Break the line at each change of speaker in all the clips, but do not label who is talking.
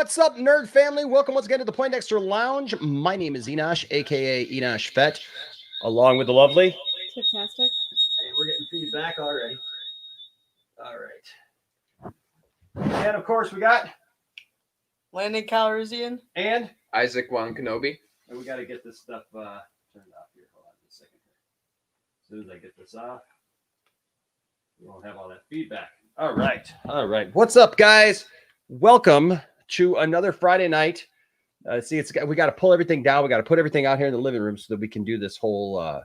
What's up, nerd family? Welcome once again to the Poindexter Lounge. My name is Enosh, aka Enosh Fett, along with the lovely.
Fantastic.
Hey, we're getting feedback already. All right. And of course, we got
Landon Calrissian.
and
Isaac Wan Kenobi.
we got to get this stuff turned off here. Hold on a second here. As soon as I get this off, we won't have all that feedback. All right. All right. What's up, guys? Welcome to another Friday night. We got to pull everything down. We got to put everything out here in the living room so that we can do this whole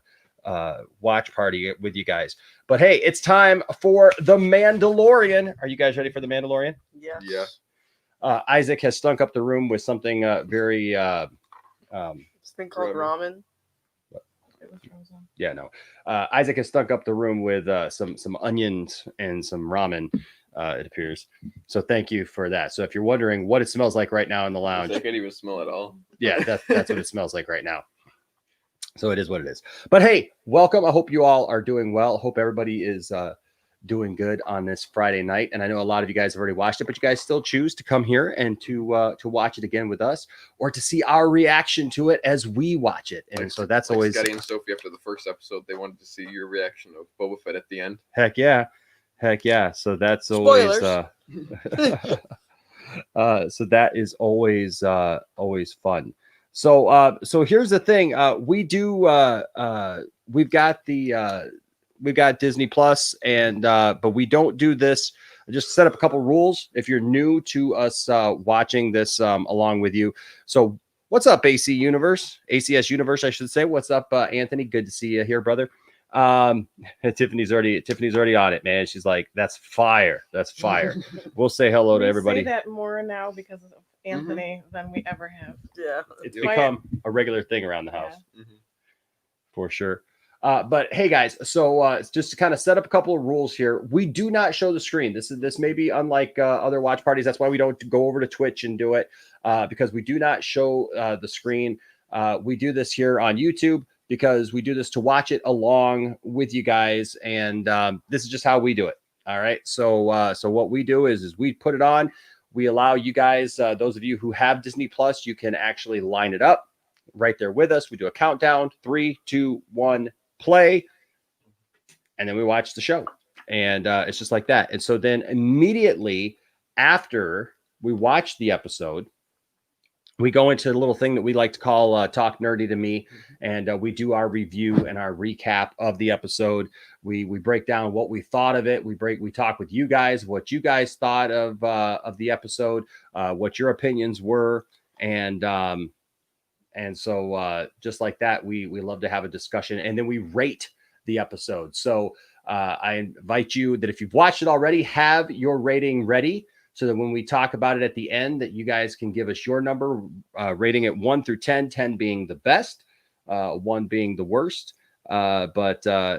watch party with you guys. But hey, it's time for the Mandalorian. Are you guys ready for the Mandalorian?
Yes.
Yeah.
Isaac has stunk up the room with something very
This thing called ramen.
yeah, no. Isaac has stunk up the room with some onions and some ramen, it appears. So thank you for that. So if you're wondering what it smells like right now in the lounge,
I can't even smell it all.
yeah, that's what it smells like right now. So it is what it is. But hey, welcome. I hope you all are doing well. Hope everybody is doing good on this Friday night. And I know a lot of you guys have already watched it, but you guys still choose to come here and to watch it again with us, or to see our reaction to it as we watch it. And so that's always
Scotty and Sophie after the first episode. They wanted to see your reaction of Boba Fett at the end.
heck yeah. So that's
Spoilers.
always so that is always fun. So here's the thing. We've got Disney Plus, and but we don't do this. Just set up a couple rules if you're new to us watching this along with you. So what's up, ACS Universe, I should say. What's up, Anthony? Good to see you here, brother. Tiffany's already on it, man. She's like, that's fire. We'll say hello to everybody.
We say that more now because of Anthony than we ever have.
Yeah.
It's become a regular thing around the house. For sure. But hey, guys, so just to kind of set up a couple of rules here, we do not show the screen. This may be unlike other watch parties. That's why we don't go over to Twitch and do it, because we do not show the screen. We do this here on YouTube because we do this to watch it along with you guys, and this is just how we do it. All right. So what we do is we put it on. We allow you guys, those of you who have Disney Plus, you can actually line it up right there with us. We do a countdown, 3, 2, 1, play, and then we watch the show. And it's just like that. And so then immediately after we watch the episode, we go into a little thing that we like to call Talk Nerdy to Me, and we do our review and our recap of the episode. We break down what we thought of it. We talk with you guys, what you guys thought of the episode, what your opinions were, and so just like that, we love to have a discussion, and then we rate the episode. So I invite you that if you've watched it already, have your rating ready, so that when we talk about it at the end, that you guys can give us your number, rating it 1 through 10, 10 being the best, 1 being the worst. And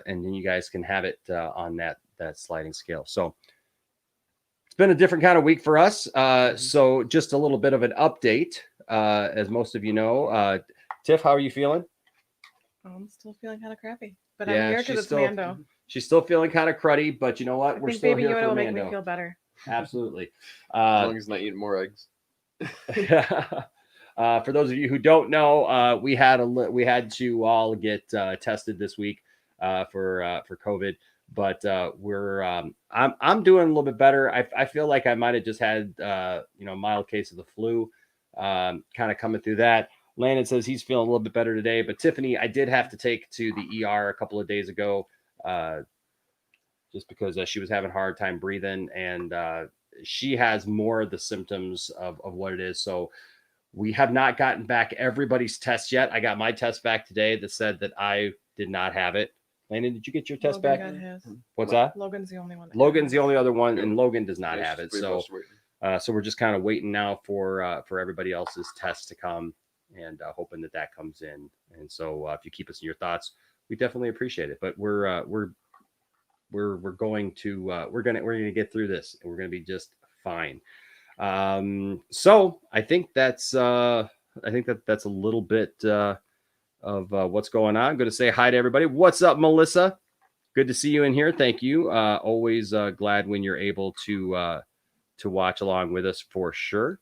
then you guys can have it on that sliding scale. So it's been a different kind of week for us. So just a little bit of an update. As most of you know, Tiff, how are you feeling?
I'm still feeling kind of crappy, but
Yeah,
I'm here because it's Mando.
She's still feeling kind of cruddy, but you know what?
I
We're
think
still
Baby
here
Yoda
for
will make
Mando.
me feel better.
Absolutely.
As long as he's not eating more eggs.
For those of you who don't know, we had to all get tested this week for COVID, but I'm doing a little bit better. I feel like I might have just had a mild case of the flu, kind of coming through that. Landon says he's feeling a little bit better today, but Tiffany, I did have to take to the ER a couple of days ago, just because she was having a hard time breathing, and she has more of the symptoms of what it is. So we have not gotten back everybody's test yet. I got my test back today that said that I did not have it. Landon, did you get your test back?
Got his.
What's that?
Logan's the only one.
Logan's the only other one, and Logan does not have it. So
waiting.
so we're just kind of waiting now for everybody else's tests to come, and hoping that comes in. And so if you keep us in your thoughts, we definitely appreciate it. But we're going to get through this, and we're going to be just fine. So I think that's a little bit of what's going on. I'm going to say hi to everybody. What's up, Melissa? Good to see you in here. Thank you. Always glad when you're able to watch along with us, for sure.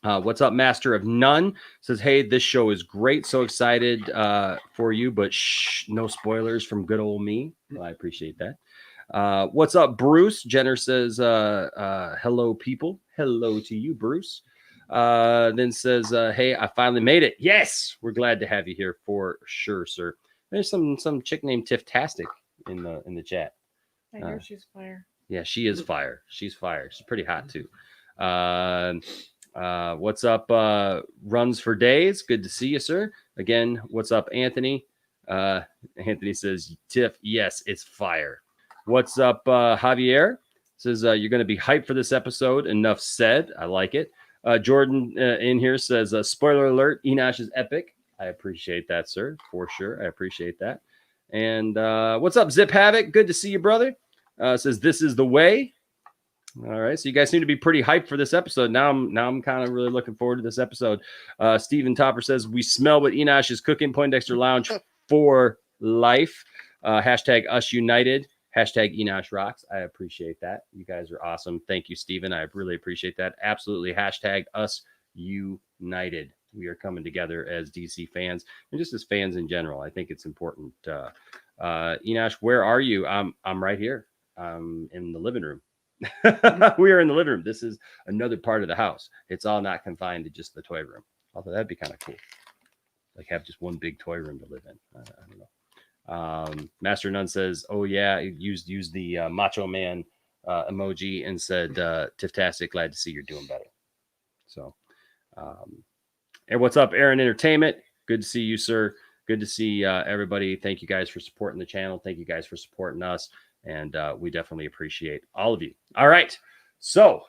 What's up, Master of None? Says, hey, this show is great. So excited for you, but shh, no spoilers from good old me. Well, I appreciate that. What's up, Bruce? Jenner says, hello, people. Hello to you, Bruce. Then says, hey, I finally made it. Yes, we're glad to have you here for sure, sir. There's some chick named Tifftastic in the chat.
I hear she's fire.
Yeah, she is fire. She's fire. She's pretty hot too. What's up, Runs for Days? Good to see you, sir. Again, what's up, Anthony? Anthony says, Tiff, yes, it's fire. What's up, Javier? Says, you're going to be hyped for this episode. Enough said. I like it. Jordan in here says, spoiler alert, Enosh is epic. I appreciate that, sir, for sure. I appreciate that. And what's up, Zip Havoc? Good to see you, brother. Says, this is the way. All right, so you guys seem to be pretty hyped for this episode. Now I'm kind of really looking forward to this episode. Steven Topper says, we smell what Enosh is cooking. Poindexter Lounge for life. Hashtag us united. Hashtag Enosh rocks. I appreciate that. You guys are awesome. Thank you, Steven. I really appreciate that. Absolutely. Hashtag us united. We are coming together as DC fans and just as fans in general. I think it's important. Enosh, where are you? I'm right here. I'm in the living room. We are in the living room. This is another part of the house. It's all not confined to just the toy room. Although that'd be kind of cool. Like have just one big toy room to live in. I don't know. Master Nun says, oh yeah, used the Macho Man emoji and said, Tifftastic, glad to see you're doing better. So, and what's up, Aaron Entertainment? Good to see you, sir. Good to see everybody. Thank you guys for supporting the channel. Thank you guys for supporting us. And we definitely appreciate all of you. All right. So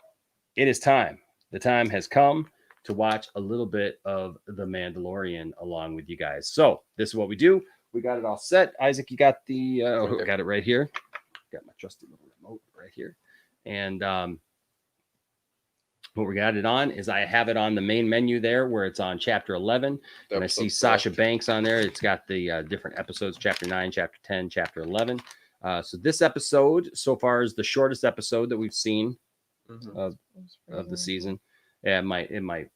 it is time. The time has come to watch a little bit of The Mandalorian along with you guys. So this is what we do. We got it all set. Isaac, you got the,
Okay.
got it right here. Got my trusty little remote right here. And what we got it on is I have it on the main menu there where it's on chapter 11. And I see Sasha Banks on there. It's got the different episodes, chapter 9, chapter 10, chapter 11. So this episode so far is the shortest episode that we've seen of the season. Yeah, it might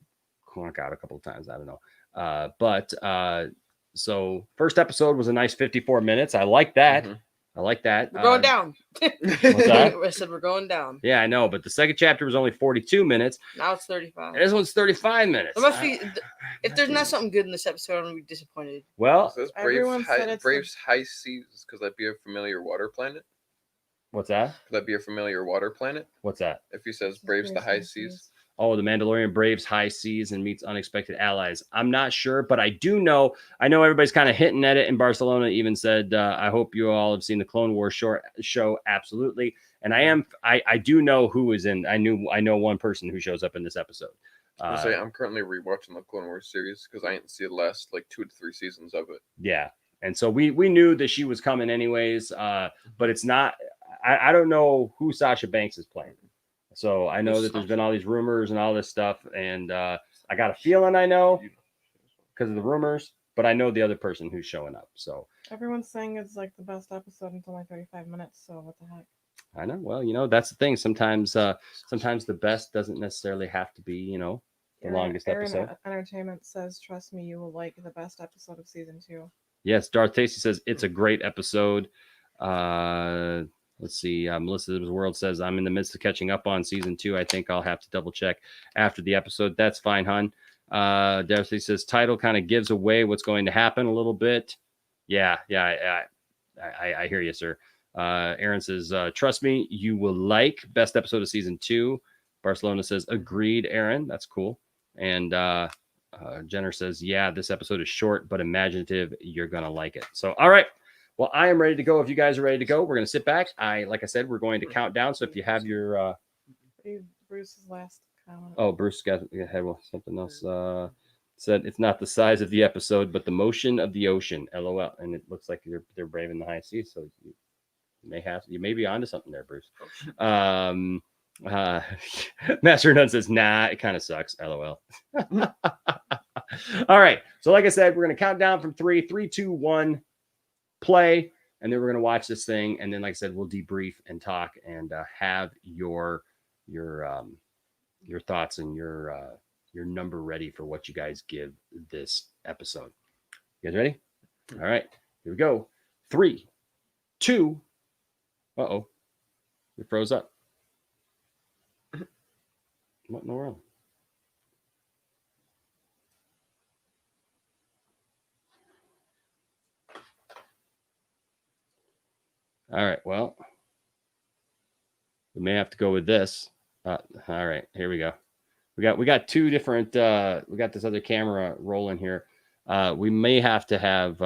clunk out a couple of times. I don't know. So first episode was a nice 54 minutes. I like that. I like that.
We're going down.
What's that?
I said we're going down.
Yeah, I know. But the second chapter was only 42 minutes.
Now it's 35.
This one's 35 minutes.
It must be. If there's not something good in this episode, I'm gonna be disappointed.
Well,
Everyone said it's
Braves high seas. Could that be a familiar water planet?
what's that?
Could that be a familiar water planet?
What's that?
If he says Braves the high seas.
Oh, the Mandalorian braves high seas and meets unexpected allies. I'm not sure, but I know everybody's kind of hinting at it. And Barcelona even said, I hope you all have seen the Clone Wars show. Absolutely. And I do know who is in. I know one person who shows up in this episode.
I'm currently rewatching the Clone Wars series because I didn't see the last like 2 to 3 seasons of it.
Yeah. And so we knew that she was coming anyways, but it's not. I don't know who Sasha Banks is playing. So I know that there's been all these rumors and all this stuff, and I got a feeling I know because of the rumors, but I know the other person who's showing up. So
everyone's saying it's like the best episode until like 35 minutes. So what the heck?
I know. Well, that's the thing. Sometimes the best doesn't necessarily have to be, the longest episode.
Entertainment says, "Trust me, you will like the best episode of season 2."
Yes, Darth Tasty says it's a great episode. Let's see. Melissa's World says, I'm in the midst of catching up on season 2. I think I'll have to double check after the episode. That's fine, hon. Darcy says, title kind of gives away what's going to happen a little bit. Yeah. I hear you, sir. Aaron says, trust me, you will like best episode of season 2. Barcelona says, agreed, Aaron. That's cool. And Jenner says, yeah, this episode is short but imaginative. You're going to like it. So, all right. Well, I am ready to go. If you guys are ready to go, we're going to sit back. Like I said, we're going to count down. So if you have your
Bruce's last comment.
Oh, Bruce got ahead with something else. Said it's not the size of the episode, but the motion of the ocean. LOL. And it looks like they're braving the high seas. So you may be onto something there, Bruce. Master Nun says, nah, it kind of sucks. LOL. All right. So like I said, we're going to count down from 3, 3, 2, 1. Play, and then we're going to watch this thing, and then like I said, we'll debrief and talk and have your thoughts and your your number ready for what you guys give this episode. You guys ready? All right, here we go. 3, 2. Uh-oh. It froze up. What in the world? All right, well, we may have to go with this. All right, here we go. We got two different we got this other camera rolling here. We may have to have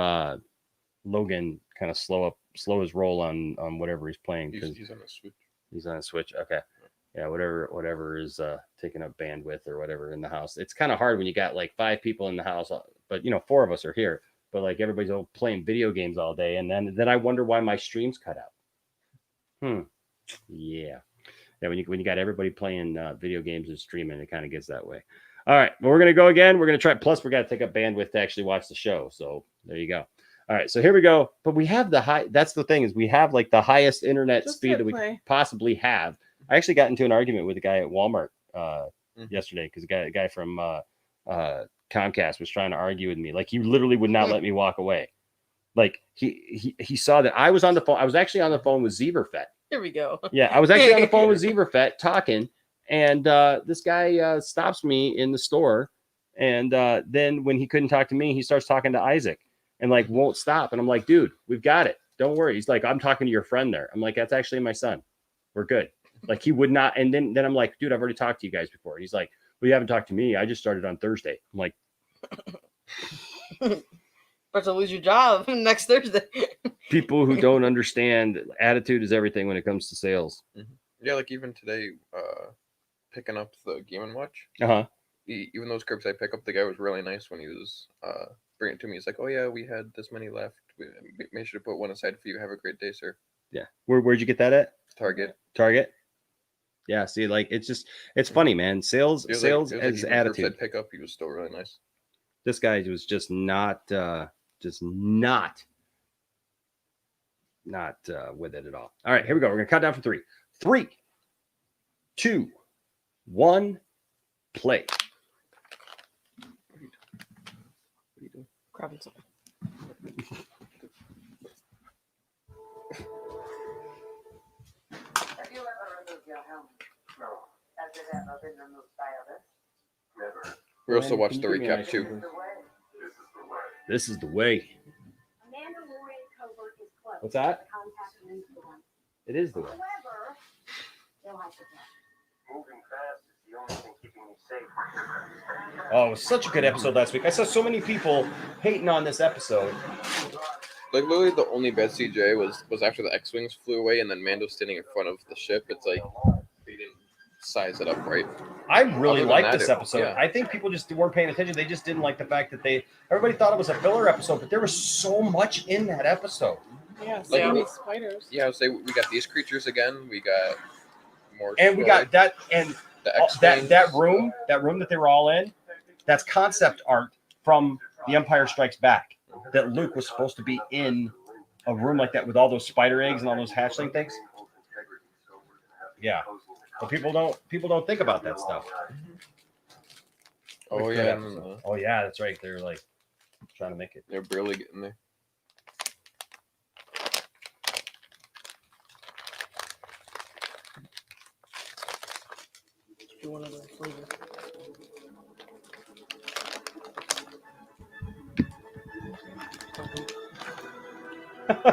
Logan kind of slow his roll on whatever he's playing, because
He's on a Switch.
He's on a Switch. Okay. Yeah, whatever is taking up bandwidth or whatever in the house. It's kind of hard when you got like 5 people in the house, but 4 of us are here. But like everybody's all playing video games all day, and then I wonder why my streams cut out. Yeah. When you got everybody playing video games and streaming, it kind of gets that way. All right, well, we're gonna go again. We're gonna try. Plus, we got to take up bandwidth to actually watch the show. So there you go. All right, so here we go. But we have the high. That's the thing, is we have like the highest internet speed that we could possibly have. I actually got into an argument with a guy at Walmart yesterday, because a guy from Comcast was trying to argue with me. Like, he literally would not let me walk away. Like he saw that I was on the phone. I was actually on the phone with Zeverfet.
Here we go.
Yeah, I was actually on the phone with Zeverfet talking, and this guy stops me in the store, and then when he couldn't talk to me, he starts talking to Isaac, and like won't stop. And I'm like, dude, we've got it. Don't worry. He's like, I'm talking to your friend there. I'm like, that's actually my son. We're good. Like, he would not. And then I'm like, dude, I've already talked to you guys before. And he's like, well, you haven't talked to me. I just started on Thursday. I'm like,
about to lose your job next Thursday.
people who don't understand attitude is everything when it comes to sales.
Yeah, like even today, picking up the Game & Watch. Even those curbside pickup, the guy was really nice when he was bringing it to me. He's like, "Oh yeah, we had this many left. We made sure to put one aside for you. Have a great day, sir."
Yeah. Where'd you get that at?
Target.
Yeah. See, like, it's funny, man. Sales as attitude.
Curbside pickup, he was still really nice.
This guy was just not with it at all. All right, here we go. We're gonna count down from 3. 3, 2, 1, play.
Grabbing something.
Have you ever removed your helmet? No. Has it ever been removed by others? Never.
We also watched the recap too.
This is the way.
Mandalorian covert is closed.
What's that?
Contact needs to one.
It is the way.
However, they'll have to go. Moving fast is the only thing keeping me safe.
Oh, it was such a good episode last week. I saw so many people hating on this episode.
Like, literally the only bad CJ was after the X-Wings flew away and then Mando standing in front of the ship. It's like they didn't size it up right.
I really liked this
that,
episode.
yeah.
I think people just weren't paying attention. They just didn't like the fact that everybody thought it was a filler episode, but there was so much in that episode.
Yeah, so
Like,
many spiders.
Yeah, I would say we got these creatures again. We got more.
And we got that, and
the X-Wings.
that room that they were all in, that's concept art from The Empire Strikes Back. That Luke was supposed to be in a room like that with all those spider eggs and all those hatchling things. Yeah, but people don't think about that stuff.
Oh yeah,
oh yeah, that's right. They're like trying to make it.
They're barely getting there.
Do one of the flavors.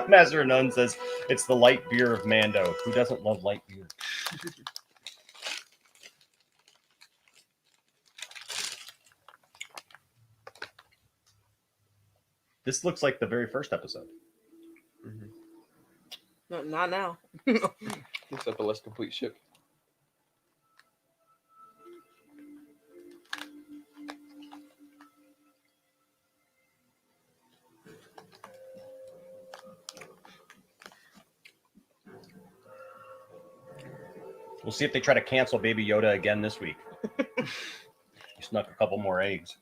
Master Nun says it's the light beer of Mando. Who doesn't love light beer? This looks like the very first episode.
No, not now.
Looks like a less complete ship.
We'll see if they try to cancel Baby Yoda again this week. He snuck a couple more eggs.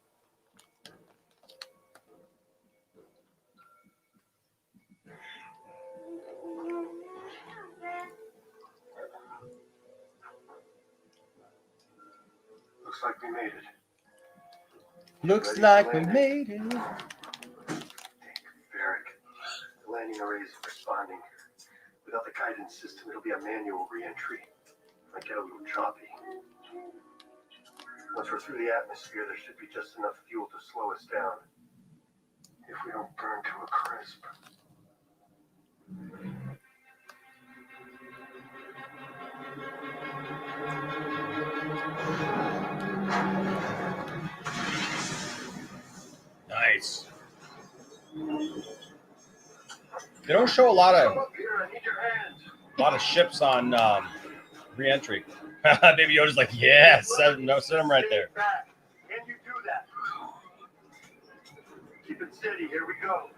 Looks like we made it.
Looks like we made it.
Varric, the landing array is responding. Without the guidance system, it'll be a manual re-entry. Might get a little choppy. Once we're through the atmosphere, there should be just enough fuel to slow us down. If we don't burn to a crisp.
Nice. They don't show a lot
Come up here, I need your hands.
ships on re-entry. Baby Yoda's like, yeah, set them right there.
Back. Can you do that? Keep it steady. Here we go.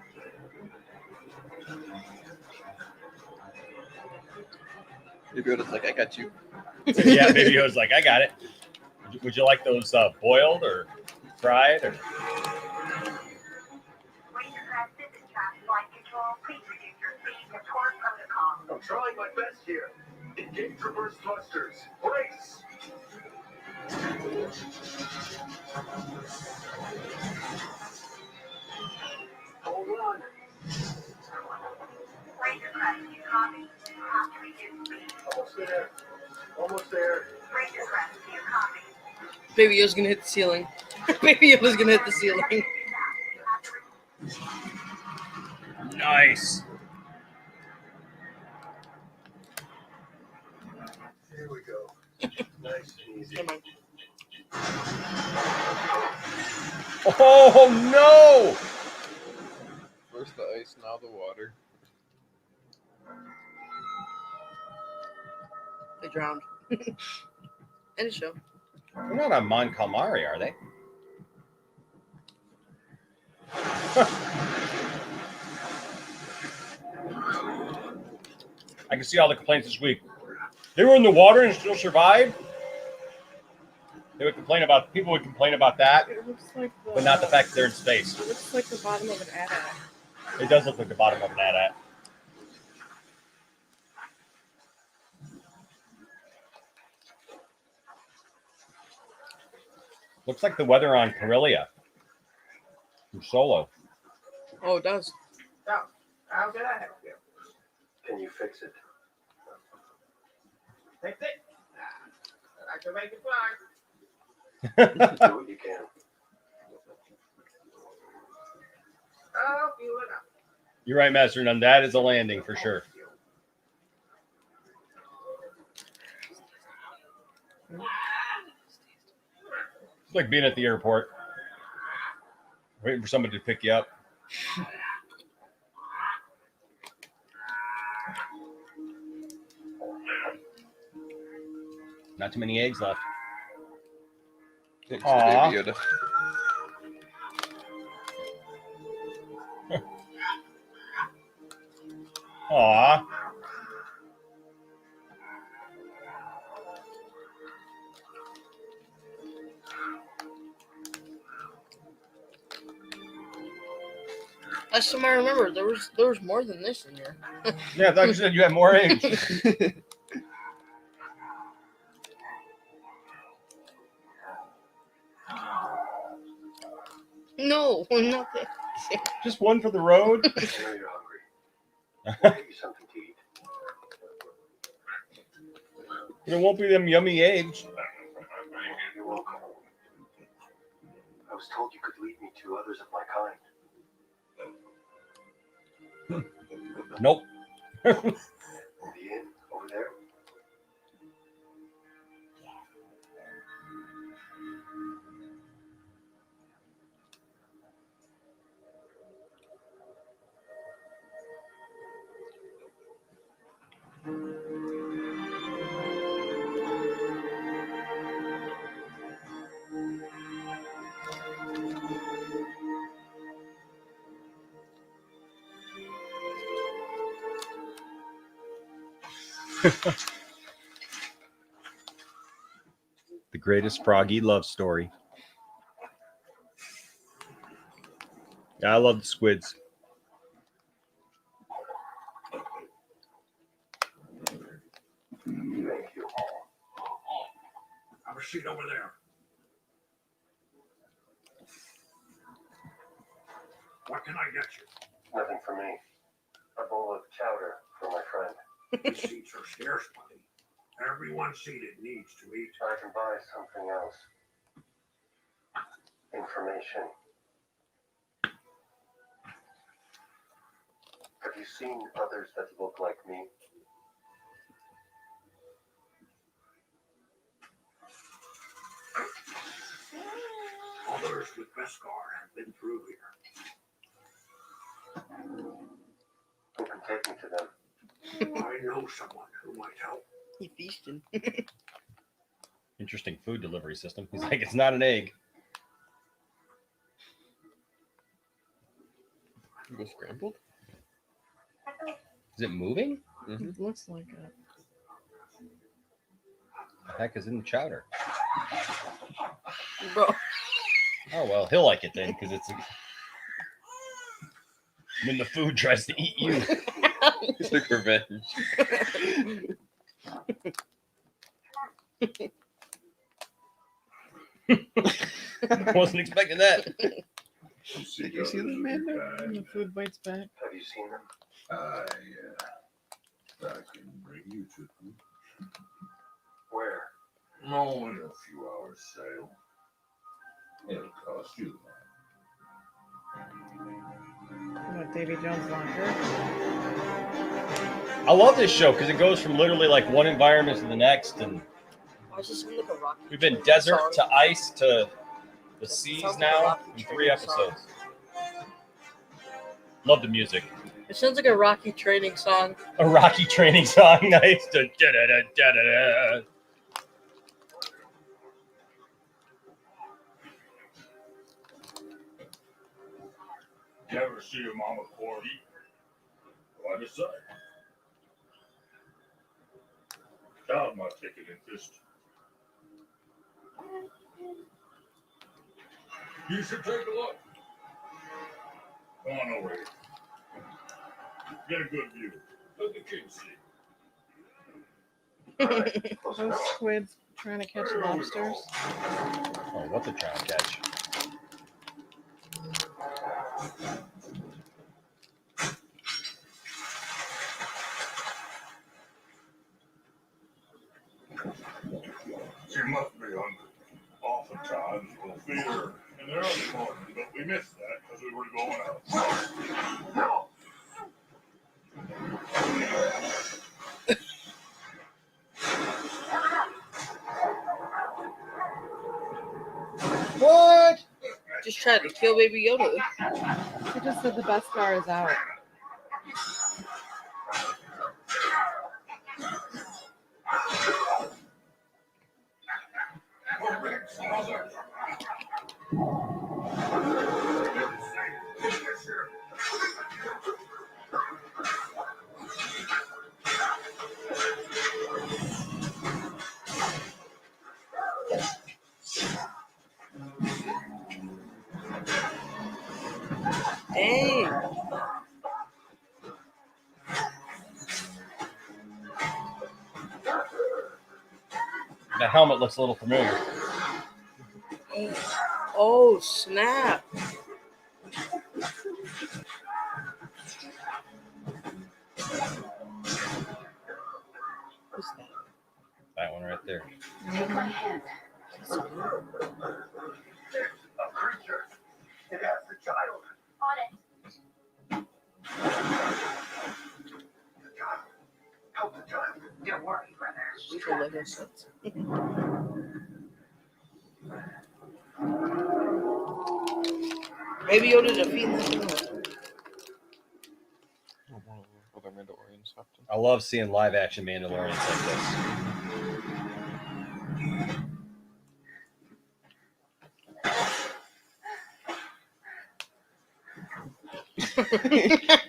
Baby Yoda's like, I got you.
Yeah, Baby Yoda's like, I got it. Would you like those boiled or fried? Or...
I'm trying my best here. Engage reverse thrusters. Brace. Hold on. Almost there. Almost there.
Baby Yoda's gonna hit the ceiling. Baby Yoda's gonna hit the ceiling.
Nice.
Here we go. Nice and easy.
Come on.
Oh no!
First the ice, now the water.
They drowned. End of show.
They're not on Mon Calamari, are they? I can see all the complaints this week. They were in the water and still survived. People would complain about that,
It looks like
but not the fact that they're in space.
It looks like the bottom of an AT-AT.
It does look like the bottom of an AT-AT. Looks like the weather on Corellia from Solo.
Oh, it does.
So, how can I help you?
Can you fix it?
Fix it. I can make it fly.
Do what you can.
Oh, you it up.
You're right, Master Nun. That is a landing for sure. It's like being at the airport, waiting for somebody to pick you up. Not too many eggs left.
Thanks,
Aw.
Baby Yoda.
Aw.
Last time I remember, there was more than this in here.
Yeah, I thought you said you had more eggs.
No, nothing.
Just one for the road.
I know you're hungry. We'll get you something to eat.
There won't be them yummy eggs.
You're welcome. I was told you could lead me to others of my kind.
Nope.
The inn over there.
The greatest froggy love story. Yeah, I love the squids.
Thank you.
Have a seat over there.
What can I get you? Nothing for me. A bowl of chowder for my friend. These seats are scarce, buddy. Everyone seated needs to eat. I can buy something else. Information. Have you seen others that look like me? Others with Beskar have been through here. Who can take me to them? I know someone who might help.
He feasting.
Interesting food delivery system. He's like, it's not an egg.
It was scrambled?
Is it moving?
Mm-hmm.
It looks like it.
The heck is in the chowder?
Bro.
Oh, well, he'll like it then, because it's... When the food tries to eat you.
It's like revenge.
Wasn't expecting that.
Did you see them, Amanda?
And the food bites back.
Have you seen them?
I can bring you to them.
Where?
Only a few hours sail. It'll cost you
What, Davy Jones locker?
I love this show because it goes from literally like one environment to the next, and
Why does this sound like a Rocky?
we've been
Training
desert
song?
to ice to the
It
seas
sounds like a
now
Rocky
in 3
Training
episodes.
song.
Love the music.
It sounds like a Rocky training song.
A Rocky training song. Nice. Da-da-da-da-da-da.
You ever see a mama corgi? What is that? Down my ticket and fist. You should take a look. Come on over here. Get a good view. Let the kids see.
Alright, close
Those
enough.
squids trying to catch
There we go.
lobsters.
Oh, what the trying to catch?
She must be hungry. Oftentimes we'll feed her in the early morning, but we missed that because we were going out.
No!
What?
Just tried to kill Baby Yoda.
He just said the best car is out.
Dang.
The helmet looks a little familiar.
Oh, snap. Who's that?
That one right there.
Take my hand. There's a creature. It has the child.
On it.
The child. Help the child.
Don't worry, brother.
We can let her sit. Baby Yoda defeating the demon.
Other Mandalorians have to.
I love seeing live action Mandalorians like this.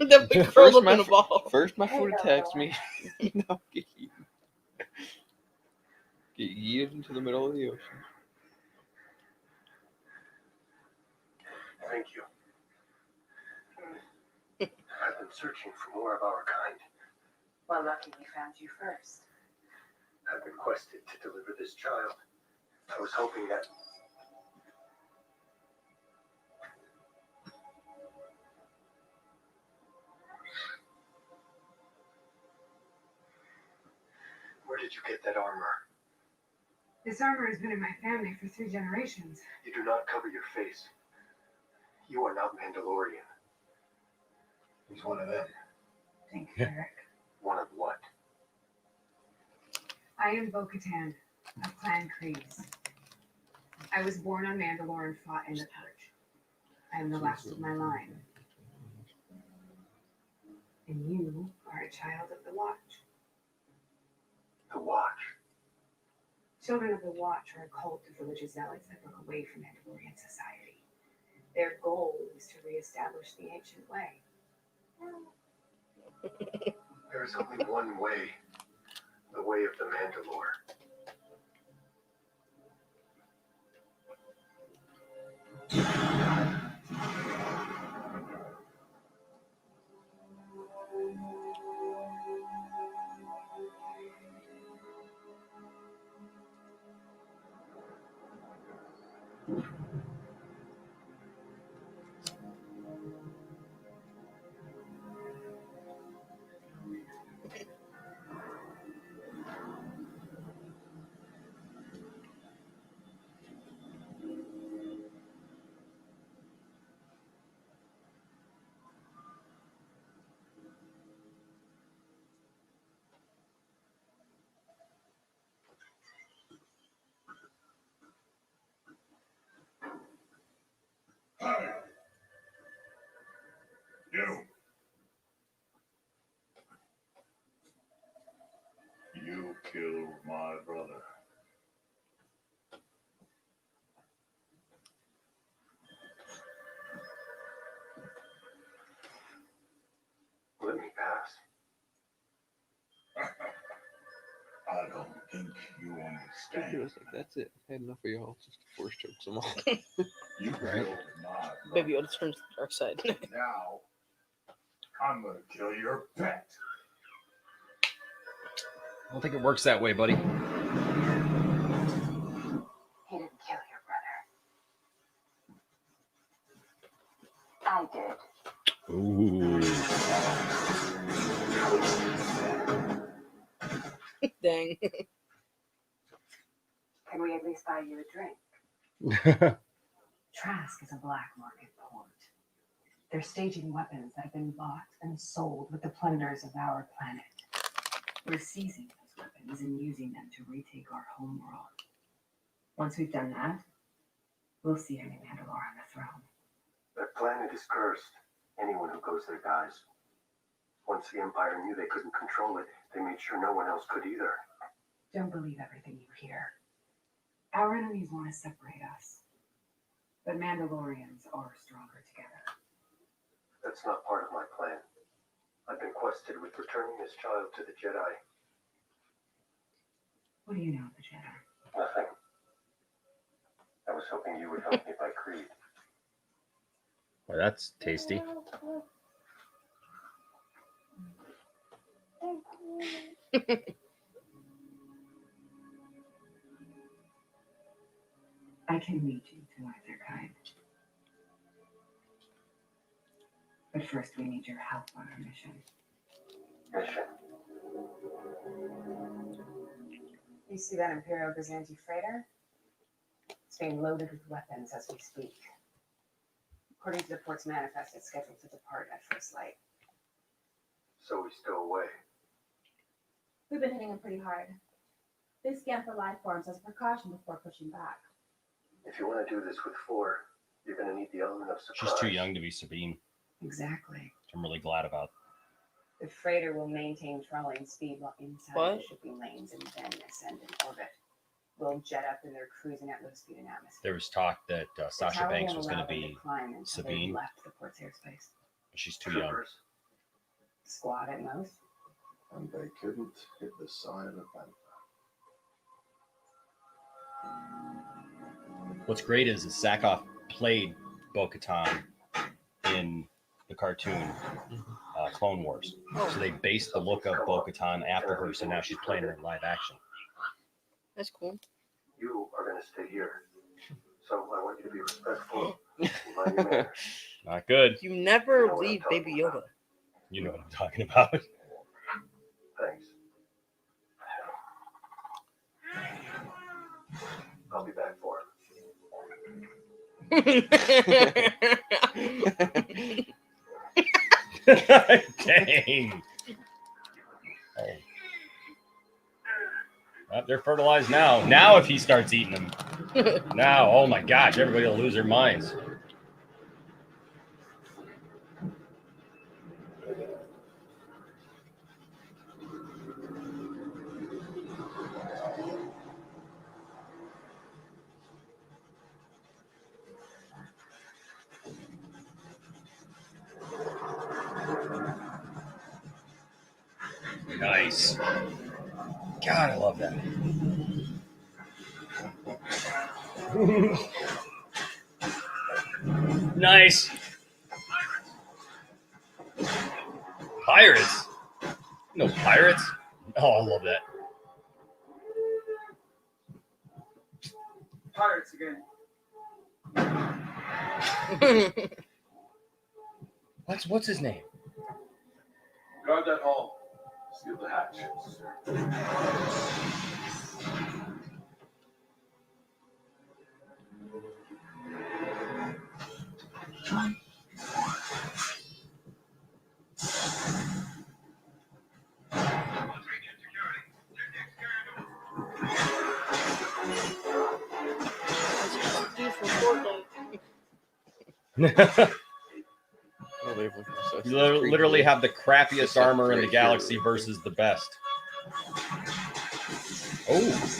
That big curled up in a ball.
First my food attacks me. Now get eaten. Get yeeted into the middle of the ocean.
Thank you. I've been searching for more of our kind.
Well, lucky we found you first.
I've requested to deliver this child. I was hoping that did you get that armor?
This armor has been in my family for 3 generations.
You do not cover your face. You are not Mandalorian. He's one of them.
Thank you, Eric.
One of what?
I am Bo-Katan of Clan Kryze. I was born on Mandalore and fought in the Purge. I am the last of my line. And you are a child of the Watch.
The Watch.
Children of the Watch are a cult of religious zealots that broke away from Mandalorian society. Their goal is to reestablish the ancient way.
There is only one way. The way of the Mandalore.
Hey! You! You killed my brother.
Let me pass.
I don't think you
He
understand.
was like, that's it. I had enough of y'all. Just force chokes them all.
You
Right.
killed my
Baby
brother.
Yoda turns to the dark side.
Now, I'm gonna kill your pet.
I don't think it works that way, buddy.
He didn't kill your brother. I did.
Ooh.
Dang.
Can we at least buy you a drink? Trask is a black market port. They're staging weapons that have been bought and sold with the plunders of our planet. We're seizing those weapons and using them to retake our home world. Once we've done that, we'll see a new Mandalore on the throne.
That planet is cursed. Anyone who goes there dies. Once the Empire knew they couldn't control it, they made sure no one else could either.
Don't believe everything you hear. Our enemies want to separate us. But Mandalorians are stronger together.
That's not part of my plan. I've been quested with returning this child to the Jedi.
What do you know of the Jedi?
Nothing. I was hoping you would help me by creed.
Well, that's tasty.
I can lead you to one of their kind. But first we need your help on our mission.
Mission.
You see that Imperial Byzanti freighter? It's being loaded with weapons as we speak. According to the port's manifest, it's scheduled to depart at first light.
So we stow away.
We've been hitting them pretty hard. They scan for life forms as a precaution before pushing back.
If you want to do this with 4, you're going to need the element of surprise.
She's too young to be Sabine.
Exactly.
Which I'm really glad about.
The freighter will maintain trawling speed while inside
What?
the shipping lanes and then ascend in orbit. We'll jet up and they're cruising at low speed in atmosphere.
There was talk that
The
Sasha
tower
Banks
won't
was going
allow
to
them
be,
climb until
Sabine.
they've left the port's airspace.
but she's too young.
Troopers.
Squad at most.
And they couldn't hit the side of the planet.
What's great is that Sackhoff played Bo-Katan in the cartoon Clone Wars. So they based the look of Bo-Katan after her, so now she's playing her in live action.
That's cool.
You are going to stay here. So I want you to be respectful and mind your manners.
Not good.
You never leave Baby Yoda.
You know what I'm talking about.
Thanks. I'll be back for
it.
Dang. Oh. Well, they're fertilized now. Now if he starts eating them. Now, oh my gosh, everybody will lose their minds. Nice. God, I love that. Nice. Pirates? No pirates? Oh, I love that.
Pirates again.
What's his name?
Guard that hall. Seal the hatch.
You literally have the crappiest armor in the galaxy versus the best. Oh.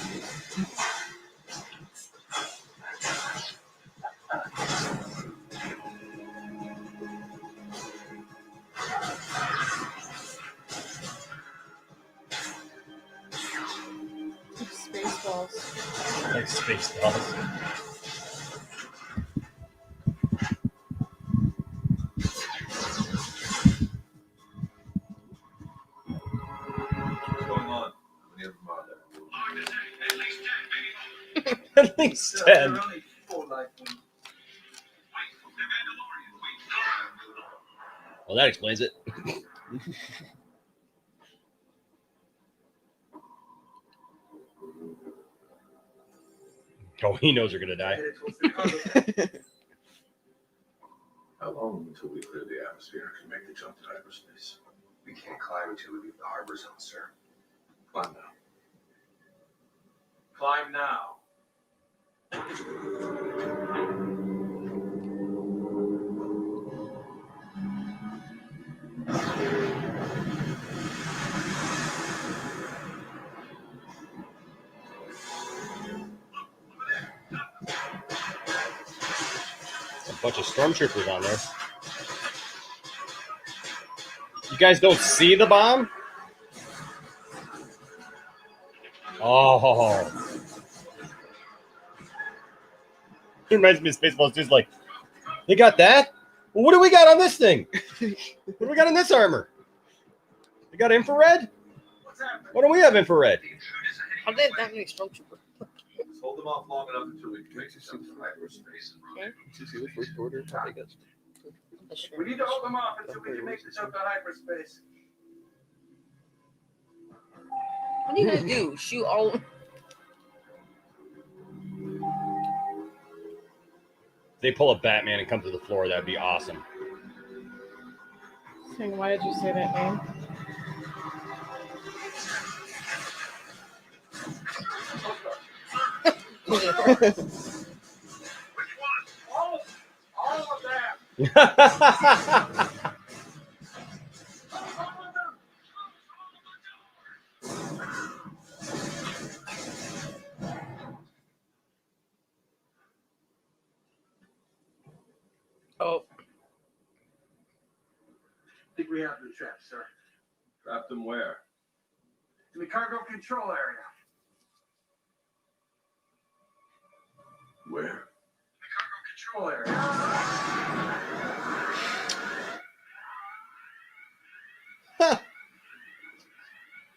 Spaceballs.
Like Spaceballs.
What's going on?
At least 10. Well, that explains it. Oh, he knows they're going to die.
How long until we clear the atmosphere and make the jump to hyperspace?
We can't climb until we leave the harbor zone, sir.
Climb now.
Climb now.
A bunch of stormtroopers on there. You guys don't see the bomb? Oh. It reminds me of Spaceballs. Dude's like, they got that? Well, what do we got on this thing? What do we got in this armor? They got infrared? Why don't we have infrared?
How did that make stormtrooper?
Let's hold them off long enough until we can make the jump to hyperspace.
Okay.
Did you see the first order? I guess.
We need to hold them off until we can make the jump to hyperspace.
What are you gonna do? Shoot all?
They pull a Batman and come to the floor. That'd be awesome.
Saying, why did you say that name?
Which one? All of them.
Oh.
I think we have them trapped, sir.
Trapped them where?
In the cargo control area.
Where?
The cargo control area.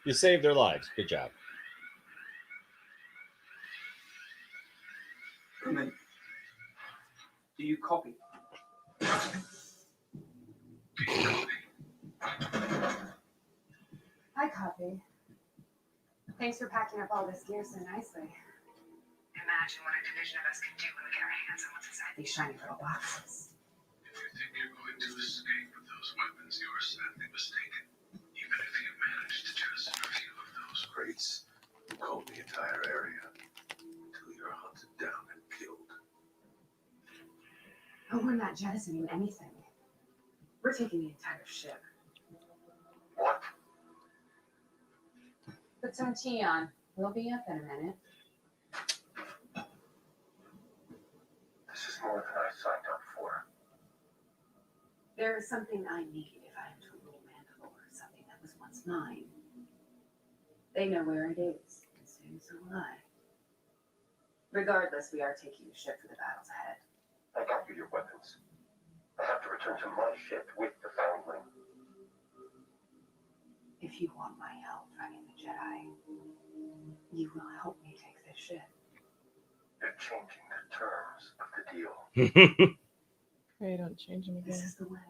You saved their lives. Good job.
Come in. Do you copy?
I copy. Thanks for packing up all this gear so nicely. imagine what a division of us can do when we get our hands on what's inside these shiny little boxes.
If you think you're going to escape with those weapons, you are sadly mistaken. Even if you manage to jettison a few of those crates, you comb the entire area until you're hunted down and killed.
But we're not jettisoning anything. We're taking the entire ship.
What?
Put some tea on. We'll be up in a minute.
This is more than I signed up for.
There is something I need if I am to rule Mandalore, something that was once mine. They know where it is, and soon so will I. Regardless, we are taking the ship for the battles ahead.
I got you your weapons. I have to return to my ship with the Foundling.
If you want my help finding the Jedi, you will help me take this ship.
You're changing the terms of the deal.
Pray don't change them
This
again.
is the way.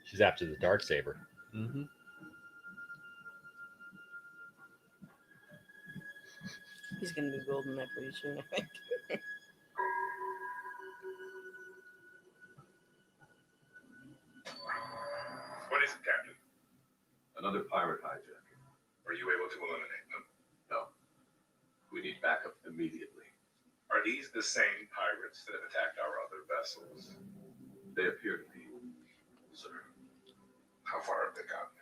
She's after the Darksaber.
Mm-hmm.
He's gonna be building that pretty soon, I think.
What is it, Captain?
Another pirate hijacking.
Are you able to eliminate them?
No. We need backup immediately.
Are these the same pirates that have attacked our other vessels?
They appear to be, sir.
How far have they gotten?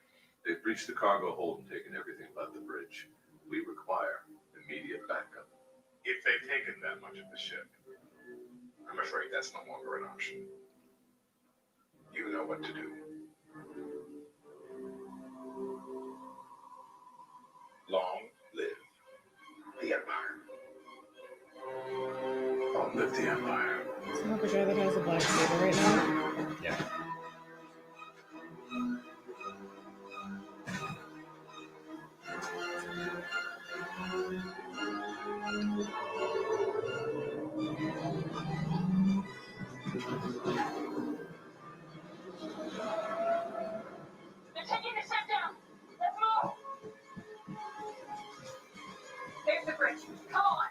They've breached the cargo hold and taken everything but the bridge. We require immediate backup.
If they've taken that much of the ship, I'm afraid that's no longer an option. You know what to do. Long live the Empire.
Long live the Empire.
It's not the guy that has a black saber right now.
Yeah.
They're taking the ship down. Let's move. There's the bridge. Come on.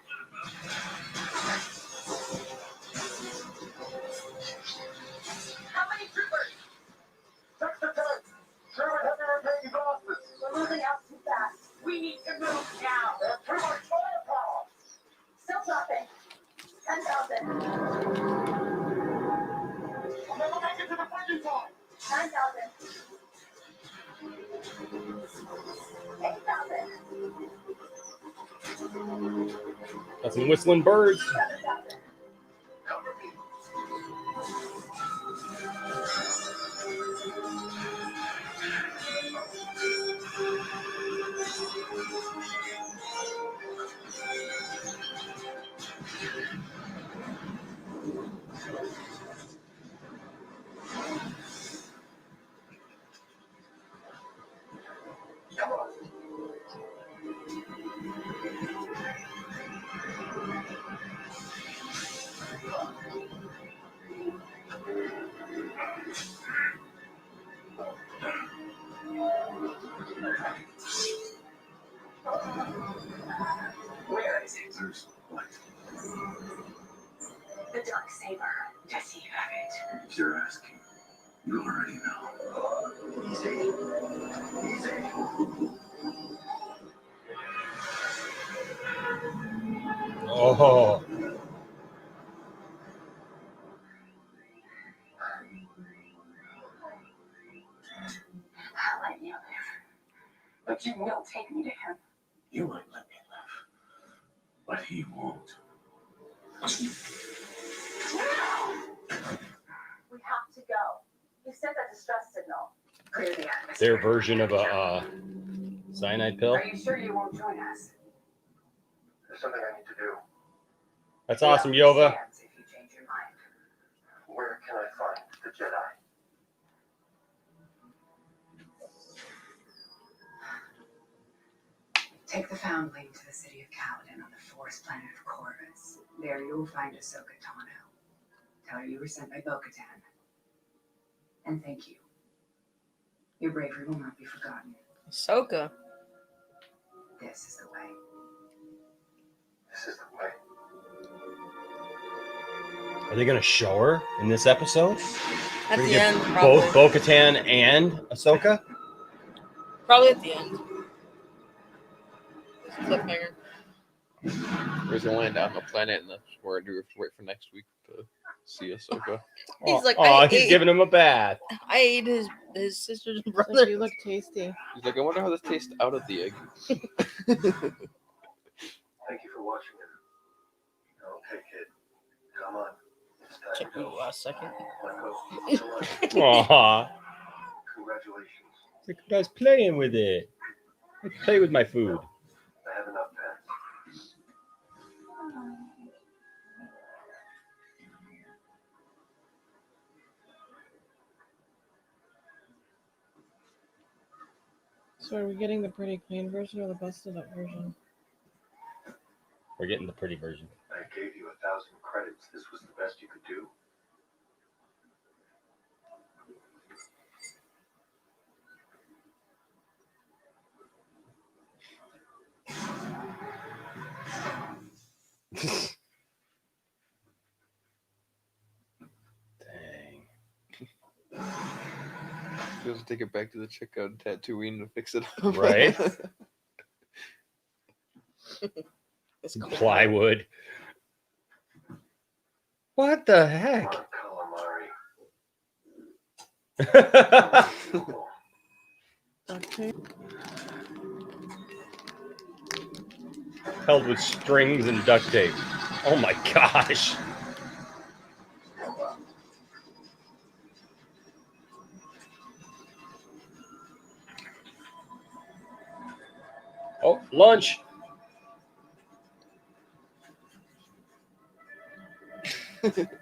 How many troopers?
6 to 10. German heavy rotating exhausted.
We're moving out too fast. We need to move now.
They have too much firepower.
Still nothing. 10,000.
We'll never make it to the fighting time.
9,000. 8,000.
Got some whistling birds.
7,000.
Cover me. Come on.
Where is it?
There's what?
The dark saber. Does he have it?
If you're asking, you already know.
Easy. Easy.
Oh.
I'll let you live. But you will take me to him.
You might let me live, but he won't.
We have to go. You sent that distress signal.
Clear the atmosphere.
Their version of a cyanide pill.
Are you sure you won't join us?
There's something I need to do.
That's awesome, Yova.
If you change your mind.
Where can I find the Jedi?
Take the Foundling to the city of Caladan on the forest planet of Corvus. There you will find Ahsoka Tano. Tell her you were sent by Bo-Katan. And thank you. Your bravery will not be forgotten.
Ahsoka.
This is the way.
This is the way.
Are they going to show her in this episode?
At
We're
the
gonna
end,
get
probably.
both Bo-Katan and Ahsoka?
Probably at the end. It's a cliffhanger.
We're gonna land on the planet, and that's where we have to wait for next week to see Ahsoka.
He's like,
he's giving him a bath.
I ate his sister's
It's
brother.
like, you look tasty.
He's like, I wonder how this tastes out of the egg.
Thank you for watching it. Okay, kid. Come on. It's time
Check
to
me
go.
last second.
Let go. So much.
Aw.
Congratulations.
I was playing with it. I play with my food.
I have enough pets.
So are we getting the pretty clean version or the busted up version?
We're getting the pretty version.
I gave you 1,000 credits. This was the best you could do.
Dang.
He has to take it back to the checkout in Tatooine to fix it up.
Right?
It's cool.
Plywood. What the heck?
Come on, calamari.
Okay.
Held with strings and duct tape. Oh my gosh. Oh, lunch.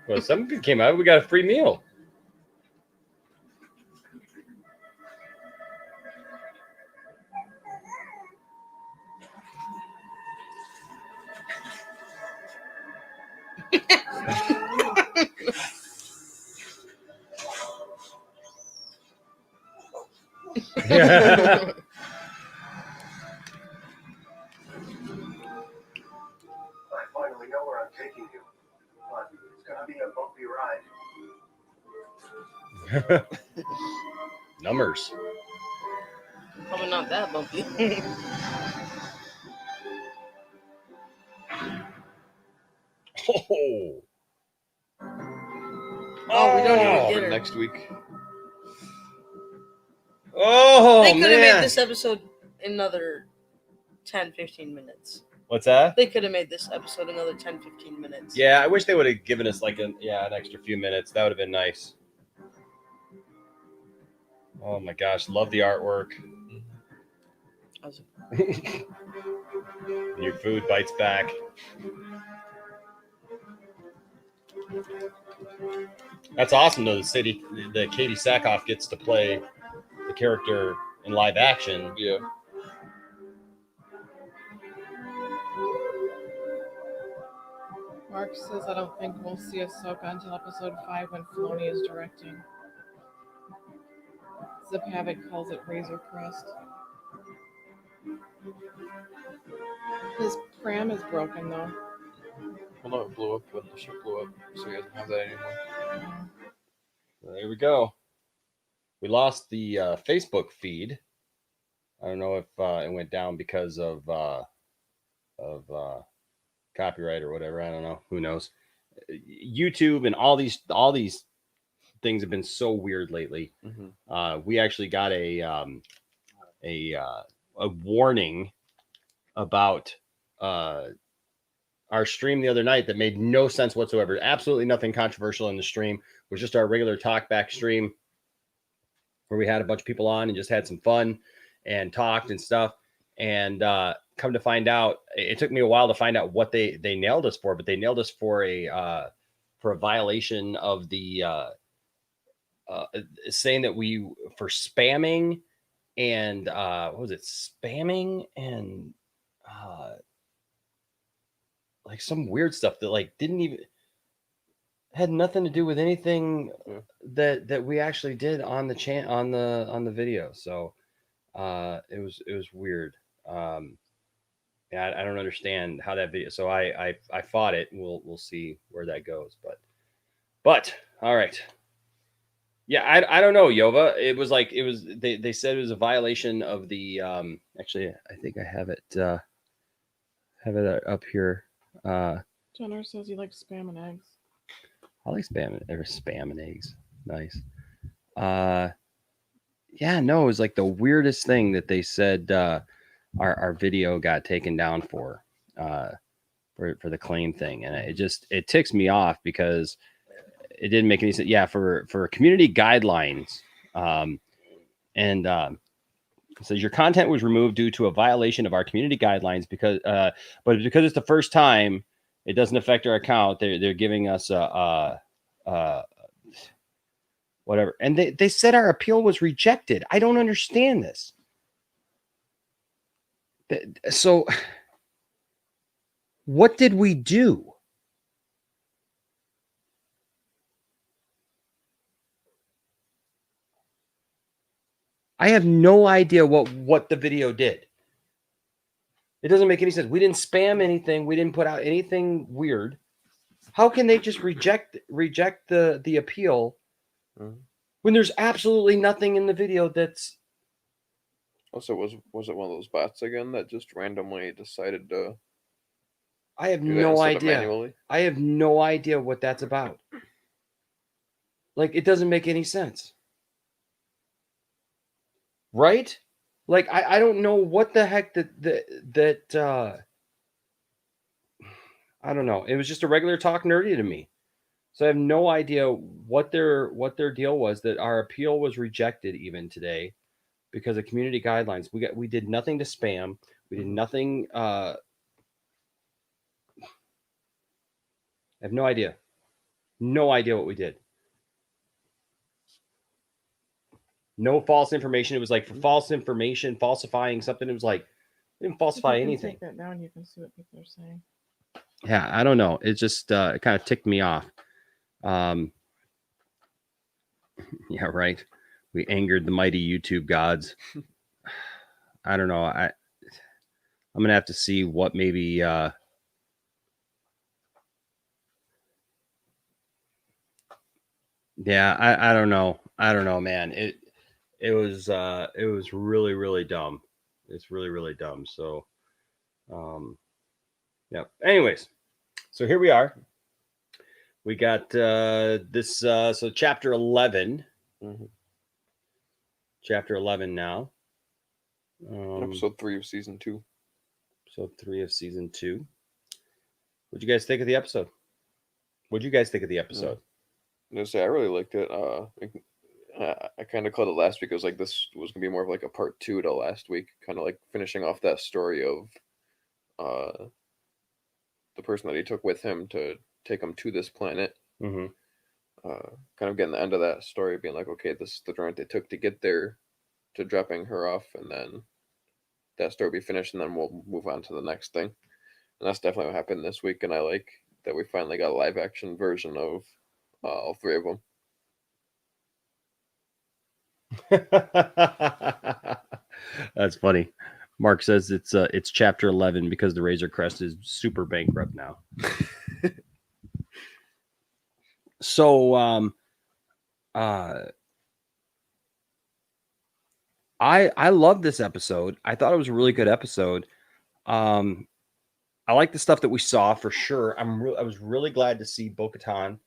Well, something came out. We got a free meal. Yeah.
I finally know where I'm taking you. But it's gonna be a bumpy ride.
Numbers.
Probably not that bumpy.
Oh.
Oh, we don't even
For
get her.
next week.
Oh,
They could have
man.
made this episode another 10-15 minutes.
What's that?
They could have made this episode another 10-15 minutes.
Yeah, I wish they would have given us like an extra few minutes. That would have been nice. Oh my gosh, love the artwork. Your food bites back. That's awesome though. The Katie Sackhoff gets to play the character in live action.
Yeah.
Mark says, I don't think we'll see Ahsoka until episode 5 when Filoni is directing. Zip Havoc calls it Razor Crest. His pram is broken though.
Well, no, it blew up when the ship blew up, so he doesn't have that anymore.
There we go. We lost the Facebook feed. I don't know if it went down because of copyright or whatever. I don't know. Who knows? YouTube and all these things have been so weird lately.
Mm-hmm.
We actually got a warning about our stream the other night that made no sense whatsoever. Absolutely nothing controversial in the stream. It was just our regular talkback stream where we had a bunch of people on and just had some fun and talked and stuff. And come to find out, it took me a while to find out what they nailed us for, but they nailed us for a violation of the saying that we for spamming and what was it? Spamming and like some weird stuff that like didn't even had nothing to do with anything that we actually did on the on the video. So it was weird. Yeah, I don't understand how that video. So I fought it. And we'll see where that goes. But all right. Yeah, I don't know, Yova. It was like they said it was a violation of the actually I think I have it up here.
Jenner says you like spam and eggs.
I like spam and eggs. Nice. Yeah, no, it was like the weirdest thing that they said our video got taken down for the claim thing, and it ticks me off because it didn't make any sense. Yeah, for community guidelines, and it says your content was removed due to a violation of our community guidelines but because it's the first time, it doesn't affect our account. They're giving us whatever, and they said our appeal was rejected. I don't understand this. So, what did we do? I have no idea what the video did. It doesn't make any sense. We didn't spam anything. We didn't put out anything weird. How can they just reject the appeal when there's absolutely nothing in the video that's...
Also, was it one of those bots again that just randomly decided to...
I have no idea. I have no idea what that's about. Like, it doesn't make any sense. Right? Like, I don't know what the heck that I don't know. It was just a regular talk nerdy to me. So I have no idea what their deal was, that our appeal was rejected even today because of community guidelines. We did nothing to spam. We did nothing. I have no idea. No idea what we did. No false information. It was like for false information, falsifying something. It was like, we didn't falsify anything.
Take that down. You can see what people are saying.
Yeah, I don't know. It just it kind of ticked me off. Yeah, right. We angered the mighty YouTube gods. I don't know. I'm gonna have to see what maybe. Yeah, I don't know. I don't know, man. It was really, really dumb. It's really, really dumb. So, yeah. Anyways, so here we are. We got this. So chapter 11. Chapter 11 now.
Episode 3 of season 2.
Episode 3 of season 2. What'd you guys think of the episode? What'd you guys think of the episode?
I really liked it. I kind of called it last week. It was like this was gonna be more of like a part 2 to last week, kind of like finishing off that story of the person that he took with him to take him to this planet. Kind of getting the end of that story, being like, okay, this is the journey they took to get there, to dropping her off, and then that story will be finished, and then we'll move on to the next thing. And that's definitely what happened this week, and I like that we finally got a live action version of all 3 of
them. That's funny. Mark says it's chapter 11 because the Razor Crest is super bankrupt now. So I love this episode. I thought it was a really good episode. I like the stuff that we saw for sure. I was really glad to see Bo-Katan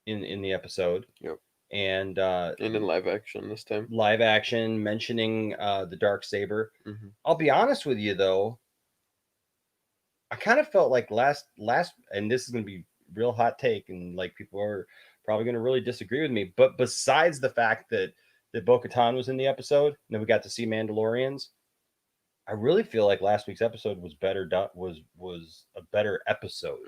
in the episode.
Yep.
And
in live action this time.
Live action, mentioning the Darksaber. I'll be honest with you though. I kind of felt like last, and this is going to be real hot take, and like people are probably going to really disagree with me. But besides the fact that Bo-Katan was in the episode, and then we got to see Mandalorians, I really feel like last week's episode was better. Was a better episode.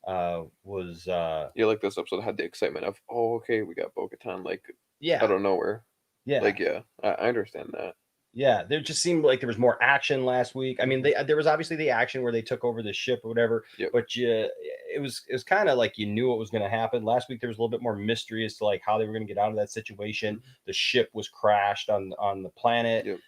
Like this episode had the excitement of, oh, okay, we got Bo-Katan, like,
yeah,
out of nowhere.
Yeah,
like, yeah, I understand that.
Yeah, there just seemed like there was more action last week. I mean, there was obviously the action where they took over the ship or whatever, but it was kind of like you knew what was going to happen. Last week there was a little bit more mystery as to like how they were going to get out of that situation. The ship was crashed on the planet.
It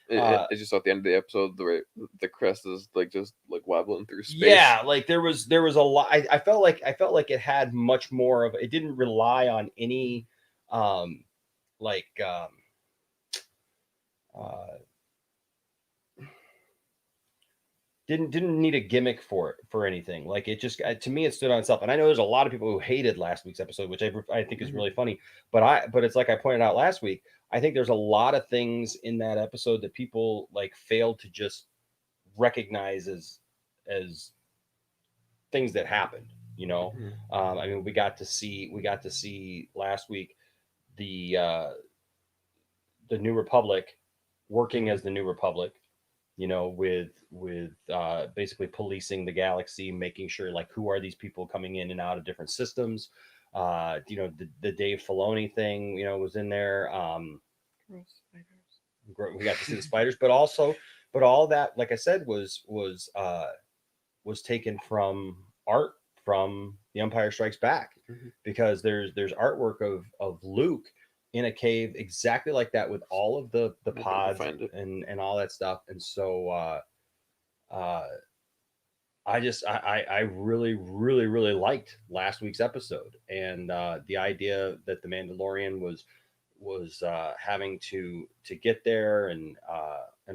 just at the end of the episode, the crest is like just like wobbling through space.
Yeah, like there was a lot. I felt like it had much more of. It didn't rely on any didn't need a gimmick for anything. Like it just to me it stood on itself. And I know there's a lot of people who hated last week's episode, which I think is really funny. But it's like I pointed out last week. I think there's a lot of things in that episode that people like failed to just recognize as things that happened. You know, I mean, we got to see last week the New Republic working as the New Republic. You know, with basically policing the galaxy, making sure like who are these people coming in and out of different systems. You know, the Dave Filoni thing, you know, was in there. We got to see the spiders, but all that, like I said, was taken from art from The Empire Strikes Back, because there's artwork of Luke in a cave exactly like that with all of the pods and all that stuff. And so I really liked last week's episode, and the idea that the Mandalorian was having to get there and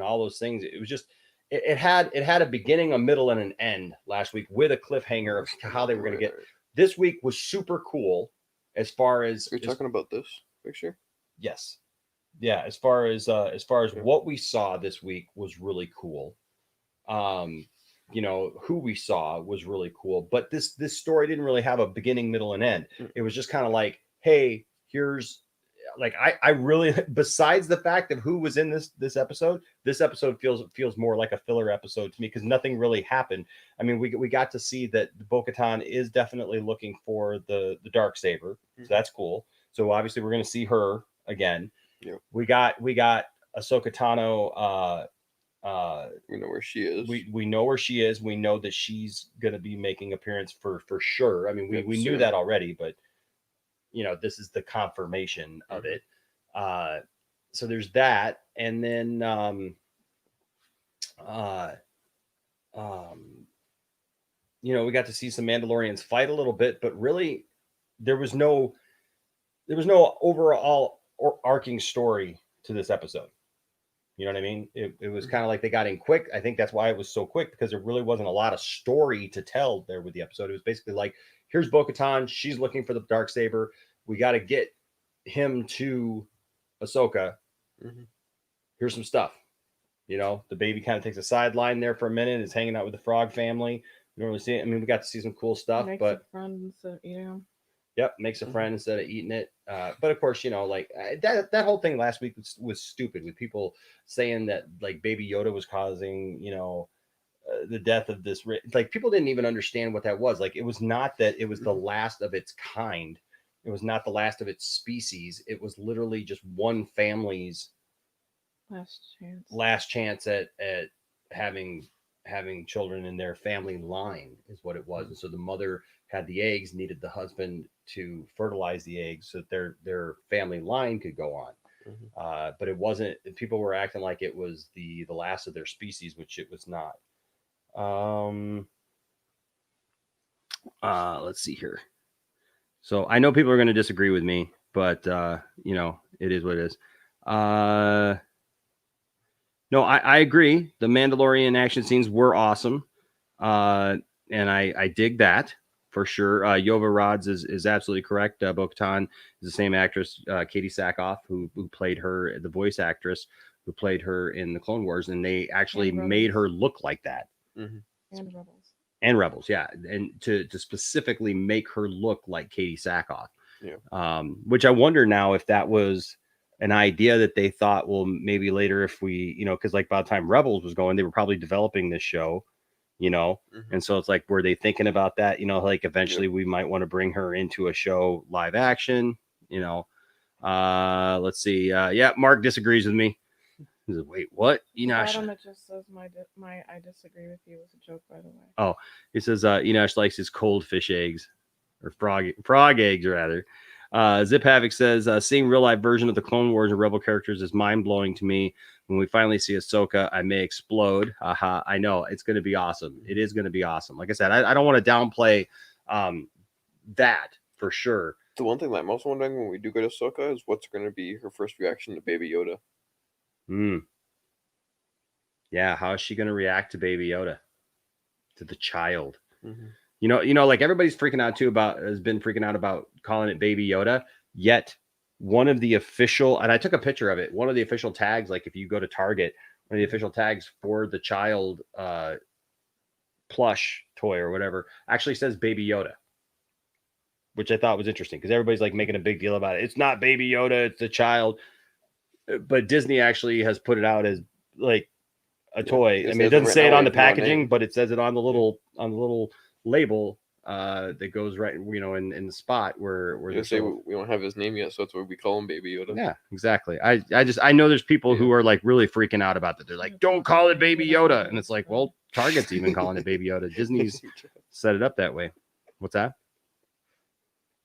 all those things. It was just it had a beginning, a middle, and an end last week with a cliffhanger of how they were going to get. This week was super cool as far as
you're talking about this picture.
Yes. Yeah, as far as what we saw this week was really cool. You know, who we saw was really cool, but this story didn't really have a beginning, middle, and end. It was just kind of like, hey, here's like I really, besides the fact of who was in this episode feels more like a filler episode to me, because nothing really happened. I mean, we got to see that Bo-Katan is definitely looking for the Darksaber, so that's cool. So obviously we're going to see her again.
Yep.
We got Ahsoka Tano.
We know where she is.
We know where she is. We know that she's going to be making appearance for sure. I mean, we knew that already, but you know, this is the confirmation of it. So there's that, and then you know, we got to see some Mandalorians fight a little bit, but really there was no overall or arcing story to this episode. You know what I mean? It was kind of like they got in quick. I think that's why it was so quick, because there really wasn't a lot of story to tell there with the episode. It was basically like, here's Bo-Katan. She's looking for the Darksaber. We got to get him to Ahsoka. Here's some stuff. You know, the baby kind of takes a sideline there for a minute, is hanging out with the Frog family. You don't really see it. I mean, we got to see some cool stuff, but
a friend instead of eating them.
Yep, makes a friend instead of eating it. But of course, you know, like that whole thing last week was stupid, with people saying that like Baby Yoda was causing, you know, the death of this. Like, people didn't even understand what that was. Like, it was not that it was the last of its kind. It was not the last of its species. It was literally just one family's last chance at having children in their family line is what it was. And so the mother had the eggs, needed the husband to fertilize the eggs so that their family line could go on. But it wasn't. People were acting like it was the last of their species, which it was not. Let's see here. So I know people are going to disagree with me, but you know, it is what it is. No, I agree. The Mandalorian action scenes were awesome. And I dig that for sure. Yova Rods is absolutely correct. Bo-Katan is the same actress, Katie Sackhoff, who played her, the voice actress who played her in the Clone Wars, and they actually made her look like that. And Rebels, yeah, and to specifically make her look like Katie Sackhoff. Yeah. Which I wonder now if that was an idea that they thought, well, maybe later if we, you know, because like by the time Rebels was going, they were probably developing this show, you know, and so it's like, were they thinking about that, you know, like eventually we might want to bring her into a show live action, you know. Let's see. Yeah, Mark disagrees with me. He says, wait, what? Enosh.
Bottom, it just says my I disagree with you was a joke, by the way.
Oh, he says Enosh likes his cold fish eggs, or frog eggs rather. Zip Havoc says seeing real life version of the Clone Wars and Rebel characters is mind blowing to me. When we finally see Ahsoka, I may explode. Haha, I know it's going to be awesome. It is going to be awesome. Like I said, I don't want to downplay that for sure.
The one thing that I'm also wondering when we do go to Ahsoka is what's going to be her first reaction to Baby Yoda.
Yeah, how is she going to react to Baby Yoda, to the child? You know, like everybody's freaking out too has been freaking out about calling it Baby Yoda. Yet one of the official, and I took a picture of it. One of the official tags, like if you go to Target, one of the official tags for the child plush toy or whatever actually says Baby Yoda, which I thought was interesting because everybody's like making a big deal about it. It's not Baby Yoda, it's the child. But Disney actually has put it out as like a toy. I mean, it doesn't say it on the packaging, but it says it on the little label that goes right, in the spot where
they say we don't have his name yet, so that's why we call him Baby Yoda.
Yeah, exactly. I know there's people who are like really freaking out about that. They're like, don't call it Baby Yoda, and it's like, well, Target's even calling it Baby Yoda. Disney's set it up that way. What's that?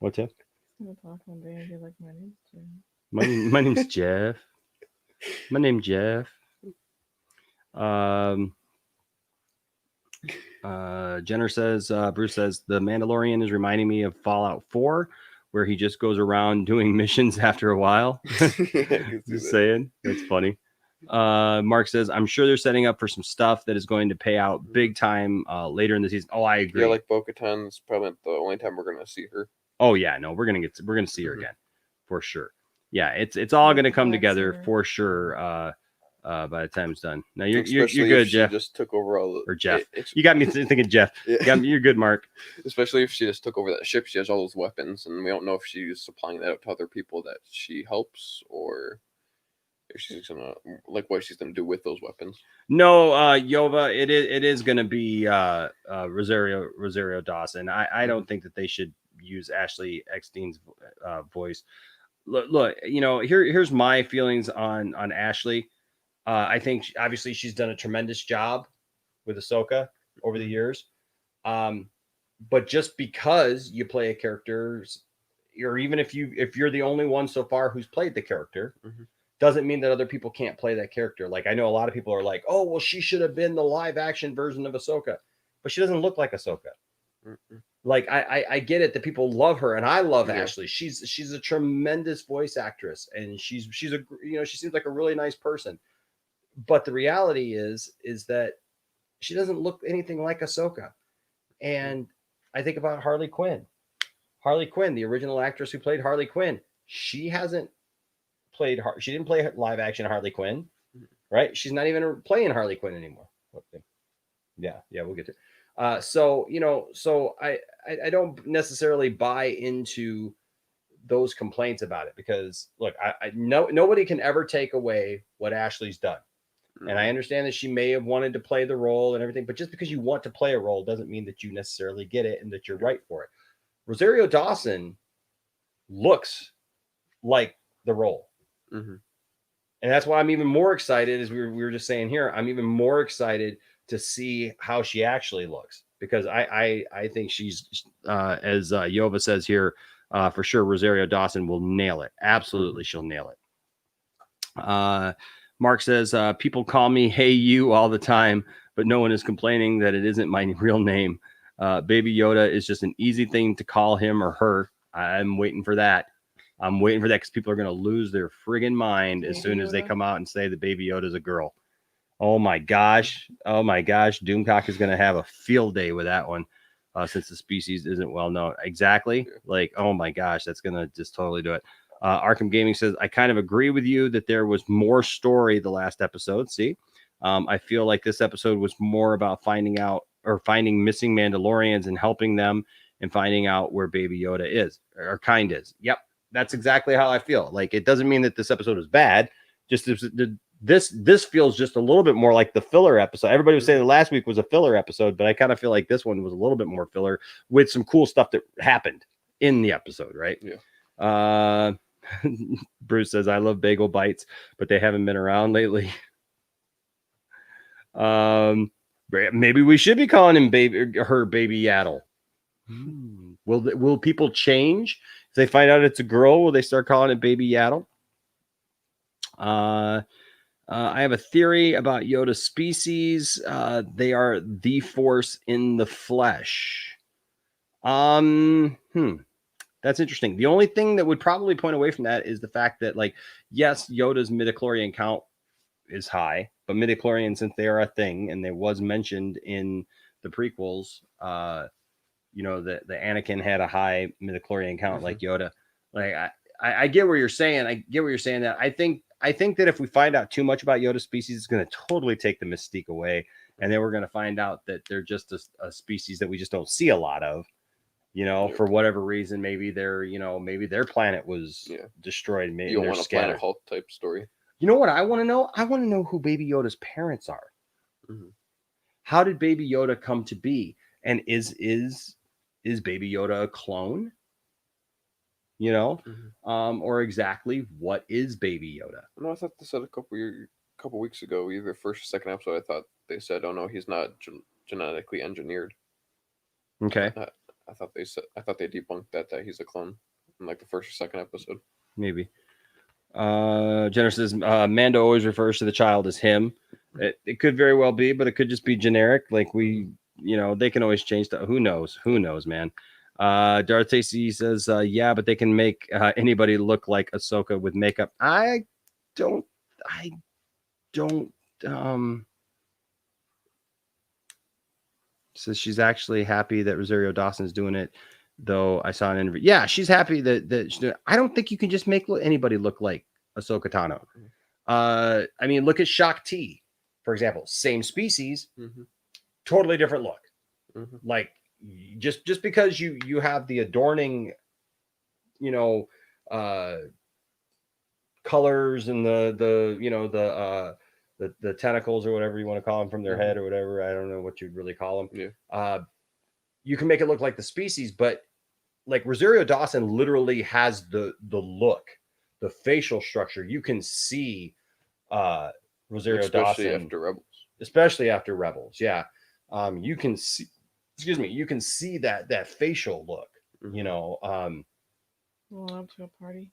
What's that?
I'm gonna talk one day and be like, my name's Jeff.
My name's Jeff. My name's Jeff. Jenner says, Bruce says, the Mandalorian is reminding me of Fallout 4, where he just goes around doing missions after a while. Just saying. That's funny. Mark says, I'm sure they're setting up for some stuff that is going to pay out big time later in the season. Oh, I agree.
Yeah, like Bo-Katan's probably the only time we're gonna see her.
Oh yeah, no, we're gonna see her again for sure. Yeah, it's all gonna come together for sure. By the time it's done. Now you're good, Jeff.
Just took over
or Jeff. You got me thinking Jeff. Yeah. You're good, Mark.
Especially if she just took over that ship, she has all those weapons, and we don't know if she's supplying that out to other people that she helps, or if she's gonna what she's gonna do with those weapons.
No, Yova, it is gonna be Rosario Dawson. I don't think that they should use Ashley Eckstein's voice. Look, here's my feelings on Ashley. I think obviously she's done a tremendous job with Ahsoka over the years. But just because you play a character, or even if you're the only one so far who's played the character, doesn't mean that other people can't play that character. Like I know a lot of people are like, oh, well, she should have been the live action version of Ahsoka, but she doesn't look like Ahsoka. Like I get it that people love her, and I love Ashley. She's a tremendous voice actress, and she's she seems like a really nice person. But the reality is that she doesn't look anything like Ahsoka. And I think about Harley Quinn. Harley Quinn, the original actress who played Harley Quinn, she didn't play live action Harley Quinn, right? She's not even playing Harley Quinn anymore. Yeah, we'll get to. So I don't necessarily buy into those complaints about it, because look, nobody can ever take away what Ashley's done. And I understand that she may have wanted to play the role and everything, but just because you want to play a role doesn't mean that you necessarily get it and that you're right for it. Rosario Dawson looks like the role. And that's why I'm even more excited, as we were just saying here, I'm even more excited to see how she actually looks, because I think she's, as Yova says here, for sure, Rosario Dawson will nail it. Absolutely, she'll nail it. Mark says, people call me Hey You all the time, but no one is complaining that it isn't my real name. Baby Yoda is just an easy thing to call him or her. I'm waiting for that. Because people are going to lose their friggin' mind as soon as they come out and say that Baby Yoda is a girl. Oh my gosh. Doomcock is going to have a field day with that one, since the species isn't well known. Exactly. Like, oh my gosh, that's going to just totally do it. Arkham Gaming says, I kind of agree with you that there was more story the last episode. See, I feel like this episode was more about finding missing Mandalorians and helping them and finding out where Baby Yoda is, or kind is. Yep. That's exactly how I feel. Like, it doesn't mean that this episode is bad. Just this feels just a little bit more like the filler episode. Everybody was saying that last week was a filler episode, but I kind of feel like this one was a little bit more filler with some cool stuff that happened in the episode. Right. Yeah. Bruce says, I love bagel bites, but they haven't been around lately. Maybe we should be calling him her baby Yaddle. Will people change if they find out it's a girl? Will they start calling it baby Yaddle? I have a theory about Yoda's species. They are the Force in the flesh. That's interesting. The only thing that would probably point away from that is the fact that, like, yes, Yoda's midichlorian count is high, but midichlorians, since they are a thing, and they was mentioned in the prequels, you know, the Anakin had a high midichlorian count like Yoda. Like, I get what you're saying. I get what you're saying. That I think that if we find out too much about Yoda's species, it's going to totally take the mystique away, and then we're going to find out that they're just a species that we just don't see a lot of. You know, for whatever reason, maybe maybe their planet was destroyed. Maybe
you want a Planet Hulk type story.
You know what I want to know? I want to know who Baby Yoda's parents are. How did Baby Yoda come to be? And is Baby Yoda a clone? You know, or exactly what is Baby Yoda?
No, I thought they said a couple weeks ago, either first or second episode. I thought they said, "Oh no, he's not genetically engineered."
Okay.
I thought they debunked that he's a clone in like the first or second episode.
Maybe. Jenner says Mando always refers to the child as him. It could very well be, but it could just be generic. Like they can always change that. Who knows, man. Darth Stacy says, yeah, but they can make anybody look like Ahsoka with makeup. I don't says she's actually happy that Rosario Dawson's doing it, though. I saw an interview. Yeah, she's happy that she's doing it. I don't think you can just make anybody look like Ahsoka Tano. I mean, look at Shakti, for example. Same species, totally different look. Like, just because you have the adorning, colors and the tentacles or whatever you want to call them from their head or whatever. I don't know what you'd really call them. You can make it look like the species, but like Rosario Dawson literally has the look, the facial structure. You can see Rosario Dawson especially after Rebels. Yeah. You can see, you can see that facial look,
Well, up to a party.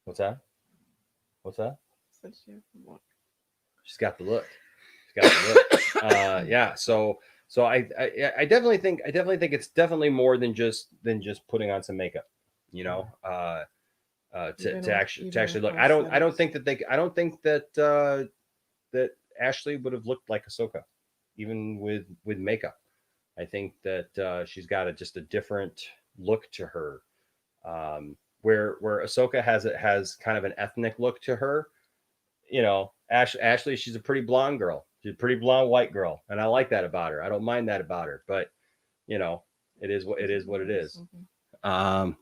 What's that?
Said she has the look.
She's got the look. Yeah. So I definitely think it's definitely more than just putting on some makeup, to actually look. I don't think that that Ashley would have looked like Ahsoka, even with makeup. I think that she's got just a different look to her, where Ahsoka has kind of an ethnic look to her. Ashley, she's a pretty blonde girl. She's a pretty blonde white girl, and I like that about her. I don't mind that about her, but it is what it is.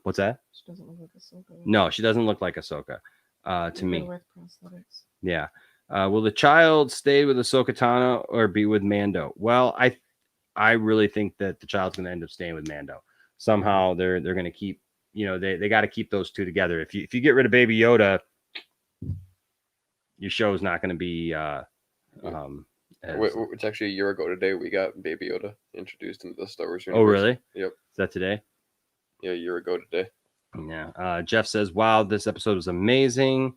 What's that?
She doesn't look like Ahsoka.
No, she doesn't look like Ahsoka. To me.
With prosthetics.
Yeah. Will the child stay with Ahsoka Tano or be with Mando? Well, I really think that the child's going to end up staying with Mando. Somehow they're going to keep, they got to keep those two together. If you get rid of Baby Yoda, your show is not going to be.
It's actually a year ago today we got Baby Yoda introduced into the Star Wars universe.
Oh, really?
Yep.
Is that today?
Yeah, a year ago today.
Yeah. Jeff says, "Wow, this episode was amazing."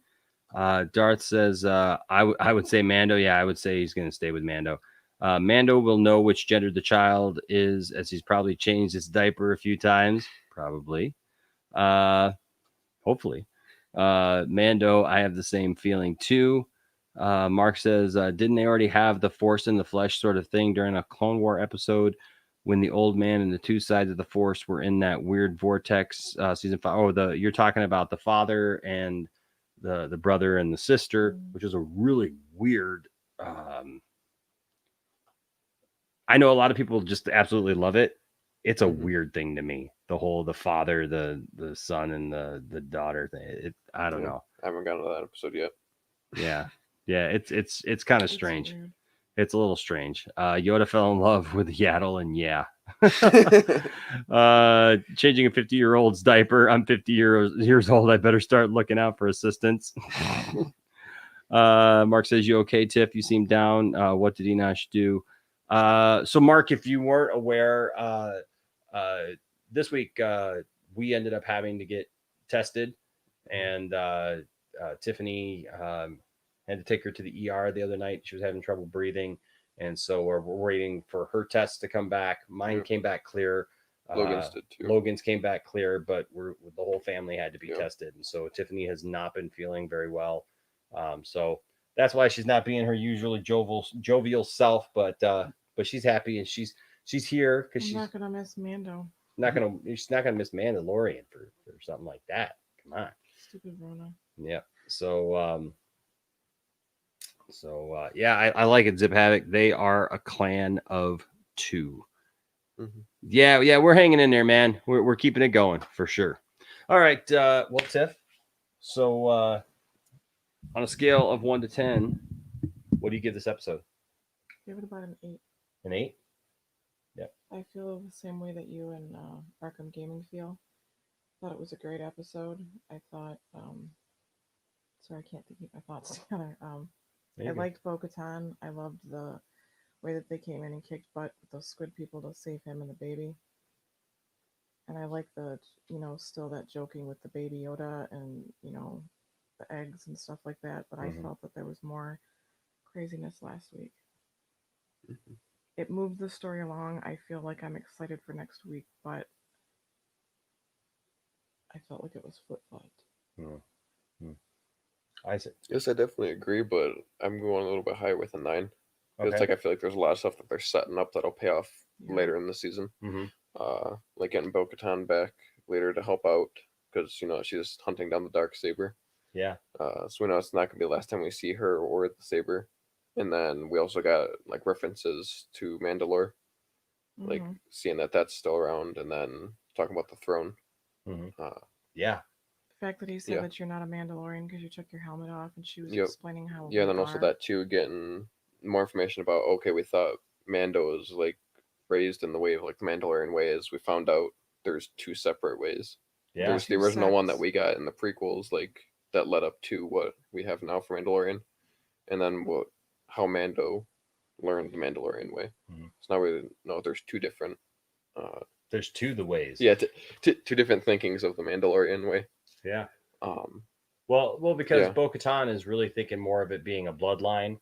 Darth says, I would say Mando. Yeah, I would say he's going to stay with Mando. Mando will know which gender the child is, as he's probably changed his diaper a few times. Probably. Hopefully. Mando, I have the same feeling too. Mark says, didn't they already have the Force in the flesh sort of thing during a Clone War episode when the old man and the two sides of the Force were in that weird vortex, season 5? Oh, you're talking about the father and the brother and the sister, which is a really weird. I know a lot of people just absolutely love it. It's a weird thing to me. The father, the son, and the daughter thing. I don't know.
I haven't gotten to that episode yet.
Yeah. It's kind of strange. It's a little strange. Yoda fell in love with Yaddle, and yeah. Changing a 50-year-old's diaper. I'm 50 years old. I better start looking out for assistance. Mark says, "You okay, Tiff? You seem down. What did Enosh do?" So, Mark, if you weren't aware, this week we ended up having to get tested, and Tiffany had to take her to the ER the other night. She was having trouble breathing, and so we're waiting for her test to come back. Mine came back clear.
Logan's did too.
Logan's came back clear, but the whole family had to be tested, and so Tiffany has not been feeling very well. So that's why she's not being her usually jovial self, but she's happy and she's here because she's
not gonna miss Mando.
She's not gonna miss Mandalorian for something like that. Come on,
stupid Rona.
Yeah. So yeah, I like it. Zip Havoc. They are a clan of 2.
Mm-hmm.
Yeah, we're hanging in there, man. We're keeping it going for sure. All right, well, Tiff. So on a scale of 1 to 10, what do you give this episode?
Give it about an 8.
An 8? Yep.
I feel the same way that you and Arkham Gaming feel. Thought it was a great episode. I thought, sorry, I can't keep my thoughts together. I liked Bo-Katan. I loved the way that they came in and kicked butt with those squid people to save him and the baby. And I like the, still that joking with the baby Yoda and, the eggs and stuff like that. But I felt that there was more craziness last week.
Mm-hmm.
It moved the story along. I feel like I'm excited for next week, but I felt like it was flip-flopped.
Isaac.
Yes, I definitely agree, but I'm going a little bit higher with a 9.
Okay.
It's like I feel like there's a lot of stuff that they're setting up that'll pay off later in the season.
Mm-hmm.
Like getting Bo-Katan back later to help out because she's hunting down the dark saber.
Yeah.
So we know it's not gonna be the last time we see her or the saber. And then we also got like references to Mandalore, like seeing that that's still around, and then talking about the throne.
Mm-hmm. Yeah.
The fact that he said that you're not a Mandalorian because you took your helmet off, and she was
Yep.
explaining how.
Yeah, and then also that too, getting more information about we thought Mando was like raised in the way of like the Mandalorian way, is we found out there's 2 separate ways.
Yeah.
There's the original one that we got in the prequels, like that led up to what we have now for Mandalorian, and then how Mando learned the Mandalorian way. So now we know there's 2 different.
There's 2 the ways.
Yeah, 2 different thinkings of the Mandalorian way.
Yeah. Well, because
yeah.
Bo-Katan is really thinking more of it being a bloodline,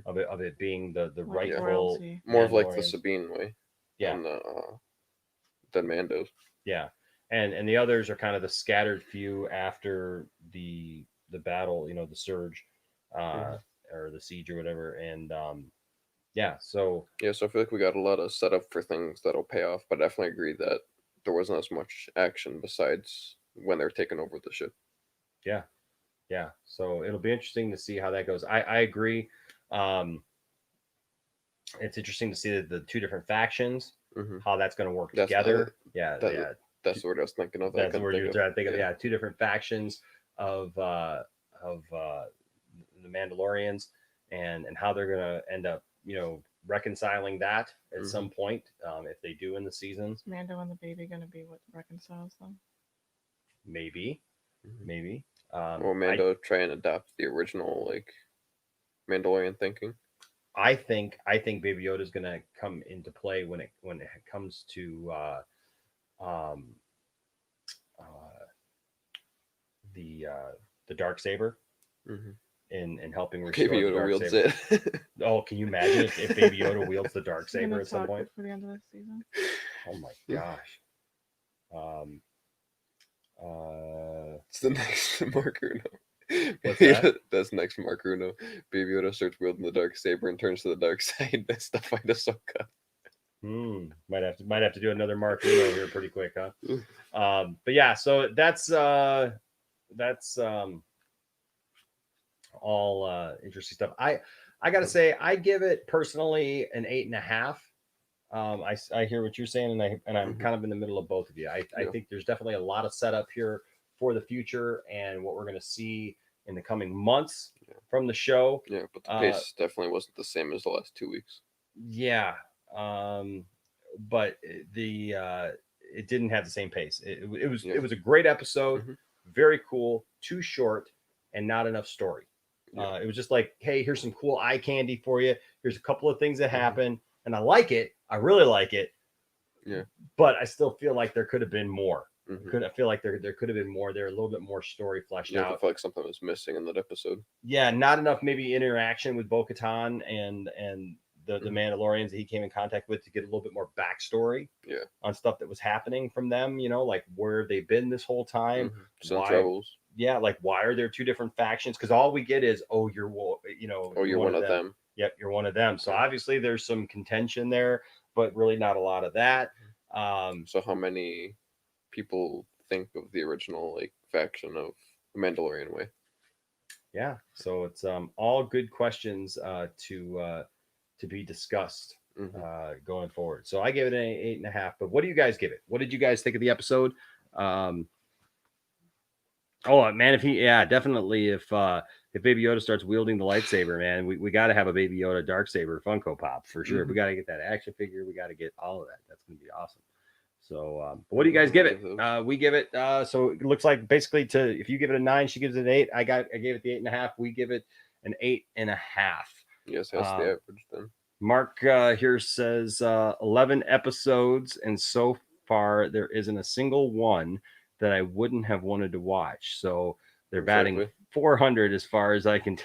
of it being the rightful,
more of like the Sabine way.
Yeah.
Than Mando's.
Yeah. And the others are kind of the scattered few after the battle, the surge, or the siege or whatever. And so
I feel like we got a lot of setup for things that'll pay off, but I definitely agree that there wasn't as much action besides when they're taking over the ship.
Yeah. So it'll be interesting to see how that goes. I agree. It's interesting to see the 2 different factions, how that's going to work together.
That's the word I was thinking of.
That's the word you were trying to think of. Yeah, 2 different factions of the Mandalorians, and how they're going to end up, reconciling that at some point, if they do in the seasons.
Is Mando and the baby going to be what reconciles them?
Maybe.
Or Mando try and adopt the original Mandalorian thinking.
I think Baby Yoda is going to come into play when it comes to the dark saber, in helping restore
Baby Yoda wields it.
Oh, can you imagine if Baby Yoda wields the dark saber at some point?
For the end of the season.
Oh my gosh.
It's the next Mark Runo.
What's that?
That's next Mark Runo. Baby Yoda starts wielding the dark saber and turns to the dark side. That's the fight Ahsoka.
Might have to do another Mark Runo here pretty quick, huh? But yeah, so that's all interesting stuff. I gotta say, I give it personally an 8.5. I hear what you're saying, and I'm kind of in the middle of both of you. I think there's definitely a lot of setup here for the future and what we're going to see in the coming months from the show.
Yeah, but the pace definitely wasn't the same as the last 2 weeks.
Yeah, but it didn't have the same pace. It was a great episode, very cool, too short, and not enough story. It was just like, hey, here's some cool eye candy for you. Here's a couple of things that happen, and I like it. I really like it.
Yeah.
But I still feel like there could have been more.
Mm-hmm.
I feel like there could have been more there, a little bit more story fleshed out.
I feel like something was missing in that episode.
Yeah, not enough maybe interaction with Bo-Katan and the Mandalorians that he came in contact with to get a little bit more backstory on stuff that was happening from them, like where they've been this whole time.
Some troubles.
Yeah, like why are there two different factions? Because all we get is, you're
one of them.
Yep, you're one of them. So obviously there's some contention there, but really not a lot of that.
So how many people think of the original faction of the Mandalorian way?
Yeah, so it's all good questions to be discussed going forward. So I give it an 8.5. But what do you guys give it? What did you guys think of the episode? Oh man, definitely. If Baby Yoda starts wielding the lightsaber, man, we got to have a Baby Yoda Darksaber Funko Pop for sure. We got to get that action figure. We got to get all of that. That's gonna be awesome. So, but what do you guys give it? We give it. So it looks like basically if you give it a 9, she gives it an 8. I gave it the 8.5. We give it an 8.5.
Yes, that's the average then.
Mark here says 11 episodes, and so far there isn't a single one that I wouldn't have wanted to watch. So they're batting 400 as far as I can.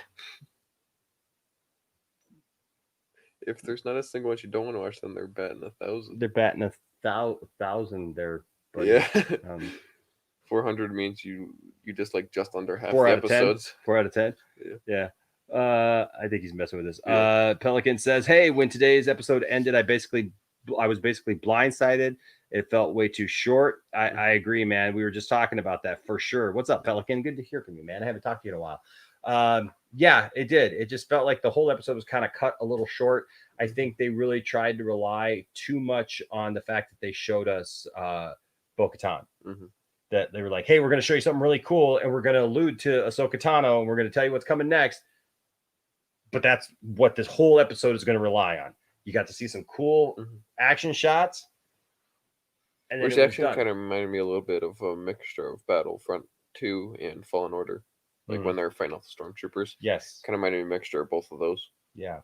If there's not a single one you don't want to watch, then they're batting 1,000.
They're batting 1,000 there. But,
yeah. 400 means you just under half
4
the
out of
episodes.
10. 4 out of 10.
Yeah.
I think he's messing with us. Pelican says, hey, when today's episode ended, I was basically blindsided. It felt way too short. I agree, man. We were just talking about that for sure. What's up, Pelican? Good to hear from you, man. I haven't talked to you in a while. Yeah, it did. It just felt like the whole episode was kind of cut a little short. I think they really tried to rely too much on the fact that they showed us Bo-Katan. That they were like, hey, we're going to show you something really cool, and we're going to allude to Ahsoka Tano, and we're going to tell you what's coming next. But that's what this whole episode is going to rely on. You got to see some cool action shots. And
which actually kind of reminded me a little bit of a mixture of Battlefront 2 and Fallen Order. Like when they're fighting off the stormtroopers.
Yes.
Kind of reminded me of a mixture of both of those.
Yeah.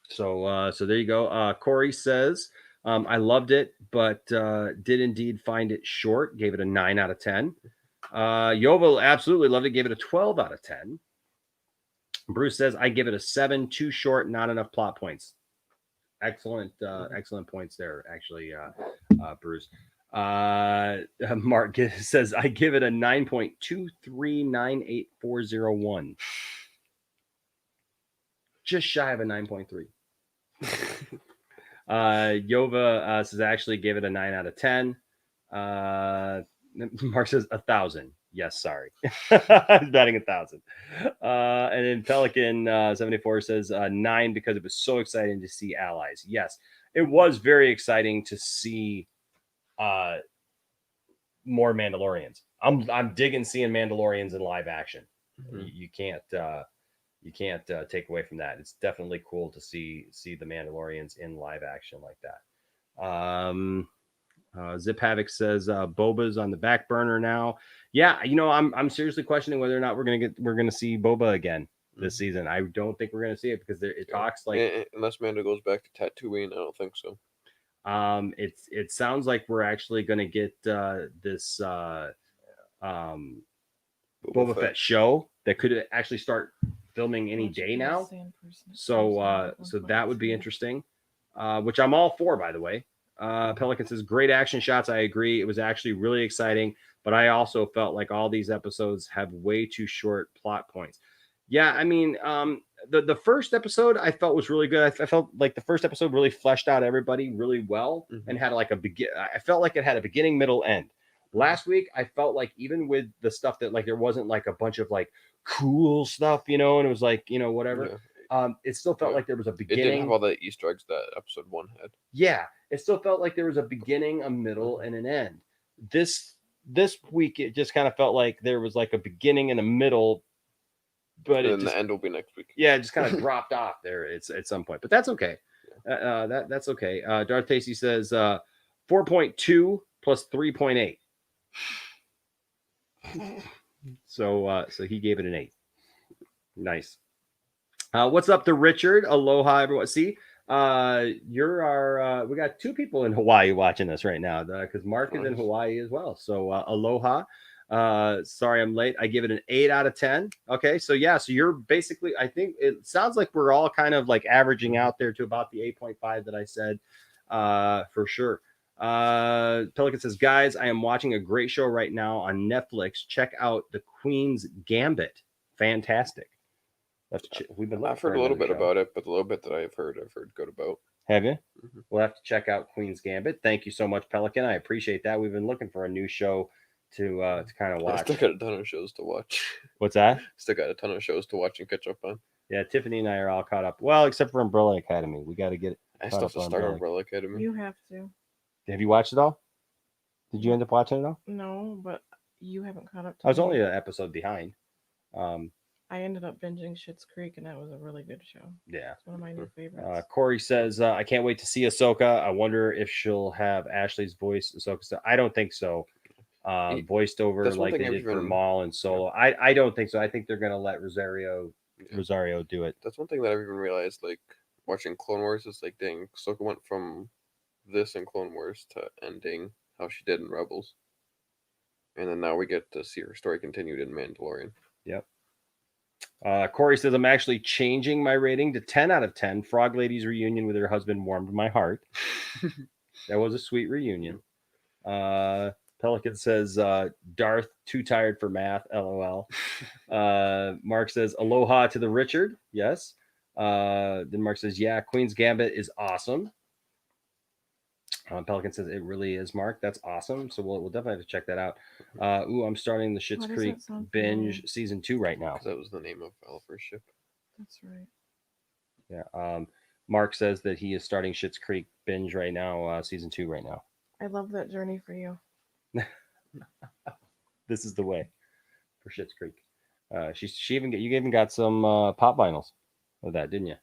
So there you go. Corey says, I loved it, but did indeed find it short. Gave it a 9 out of 10. Yovel absolutely loved it. Gave it a 12 out of 10. Bruce says, I give it a 7. Too short, not enough plot points. Excellent points there, actually, Bruce. Mark says, I give it a 9.2398401. Just shy of a 9.3. Yova says, I actually give it a 9 out of 10. Mark says 1,000. Yes, sorry. He's batting 1,000. And then Pelican 74 says 9 because it was so exciting to see allies. Yes, it was very exciting to see more Mandalorians. I'm digging seeing Mandalorians in live action. You can't take away from that. It's definitely cool to see the Mandalorians in live action like that. Zip Havoc says Boba's on the back burner now. Yeah, I'm seriously questioning whether or not we're gonna see Boba again this season. I don't think we're gonna see it because it talks like
unless Mando goes back to Tatooine, I don't think so.
It sounds like we're actually gonna get this Boba Fett show that could actually start filming any day now. So that would be interesting, which I'm all for, by the way. Pelican says, great action shots. I agree. It was actually really exciting, but I also felt like all these episodes have way too short plot points. Yeah, I mean, the first episode I felt was really good. I felt like the first episode really fleshed out everybody really well and had like I felt like it had a beginning, middle, end. Last week, I felt like even with the stuff that like there wasn't like a bunch of like cool stuff, and it was like, whatever. Yeah. It still felt like there was a beginning.
It didn't have all the Easter eggs that episode 1 had.
Yeah, it still felt like there was a beginning, a middle, and an end. This week, it just kind of felt like there was like a beginning and a middle, but
and the end will be next week.
Yeah, it just kind of dropped off there. It's at some point, but that's okay. That's okay. Darth Pacey says 4.2 plus 3.8. So he gave it an 8. Nice. What's up to Richard? Aloha, everyone. See, you're our. We got 2 people in Hawaii watching us right now because Mark is in Hawaii as well. So aloha. Sorry I'm late. I give it an 8 out of 10. Okay, so yeah, so you're basically. I think it sounds like we're all kind of like averaging out there to about the 8.5 that I said, for sure. Pelican says, guys, I am watching a great show right now on Netflix. Check out The Queen's Gambit. Fantastic.
I've heard a little bit about it, but the little bit that I've heard good about.
Have you? Mm-hmm. We'll have to check out Queen's Gambit. Thank you so much, Pelican. I appreciate that. We've been looking for a new show to kind of watch.
I still got a ton of shows to watch.
What's that?
Still got a ton of shows to watch and catch up on.
Yeah, Tiffany and I are all caught up. Well, except for Umbrella Academy. We got to get it.
I still have to start Umbrella Academy.
You have to.
Have you watched it all? Did you end up watching it all?
No, but you haven't caught up to
I was only an episode behind.
I ended up binging Schitt's Creek, and that was a really good show.
Yeah.
It's one of my new favorites.
Corey says, I can't wait to see Ahsoka. I wonder if she'll have Ashley's voice. Ahsoka. I don't think so. Voiced over like they did for Maul and Solo. Yeah. I don't think so. I think they're going to let Rosario do it.
That's one thing that I've even realized, like, watching Clone Wars is like, dang, Ahsoka went from this in Clone Wars to ending how she did in Rebels. And then now we get to see her story continued in Mandalorian.
Yep. Corey says, I'm actually changing my rating to 10 out of 10. Frog Lady's reunion with her husband warmed my heart. That was a sweet reunion. Pelican says, Darth, too tired for math, LOL. Mark says, aloha to the Richard. Yes. Then Mark says, yeah, Queen's Gambit is awesome. Pelican says, it really is, Mark. That's awesome. So we'll definitely have to check that out. I'm starting the Schitt's Creek binge season 2 right now.
That was the name of Alpha's ship.
That's right.
Yeah. Mark says that he is starting Schitt's Creek binge right now, season 2 right now.
I love that journey for you.
This is the way for Schitt's Creek. You even got some pop vinyls of that, didn't you?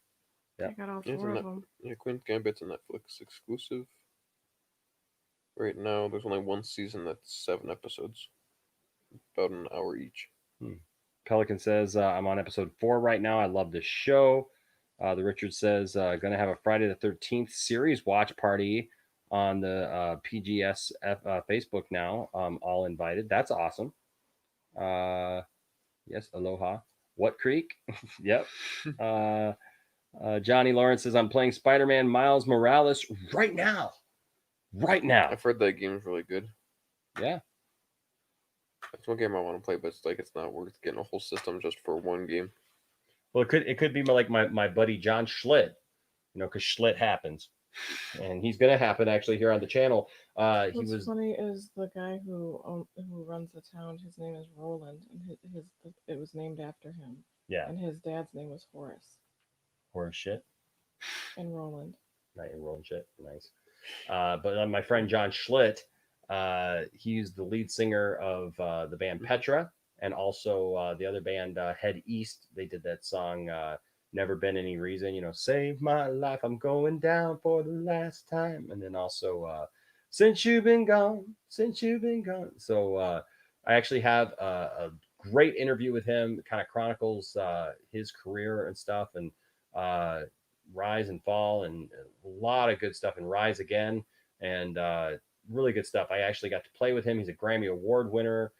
Yeah. I got all 4 of them.
Yeah, Queen's Gambit's a Netflix exclusive. Right now, there's only one season that's 7 episodes, about an hour each.
Pelican says, I'm on episode 4 right now. I love this show. The Richard says, going to have a Friday the 13th series watch party on the PGS Facebook now. All invited. That's awesome. Yes, aloha. What Creek? Yep. Johnny Lawrence says, I'm playing Spider-Man Miles Morales right now.
I've heard that game is really good.
Yeah.
That's one game I want to play, but it's not worth getting a whole system just for one game.
Well, it could be like my buddy John Schlitt, because Schlitt happens. And he's going to happen actually here on the channel.
What's funny is the guy who runs the town, his name is Roland, and it was named after him.
Yeah.
And his dad's name was Horace.
Horace Shit?
And Roland.
Right, and Roland Shit. Nice. But my friend John Schlitt, he's the lead singer of the band Petra, and also the other band Head East. They did that song Never Been Any Reason, save my life, I'm going down for the last time. And then also since you've been gone. So I actually have a great interview with him, kind of chronicles his career and stuff, and Rise and Fall, and a lot of good stuff, and Rise Again, and really good stuff. I actually got to play with him. He's a Grammy Award winner,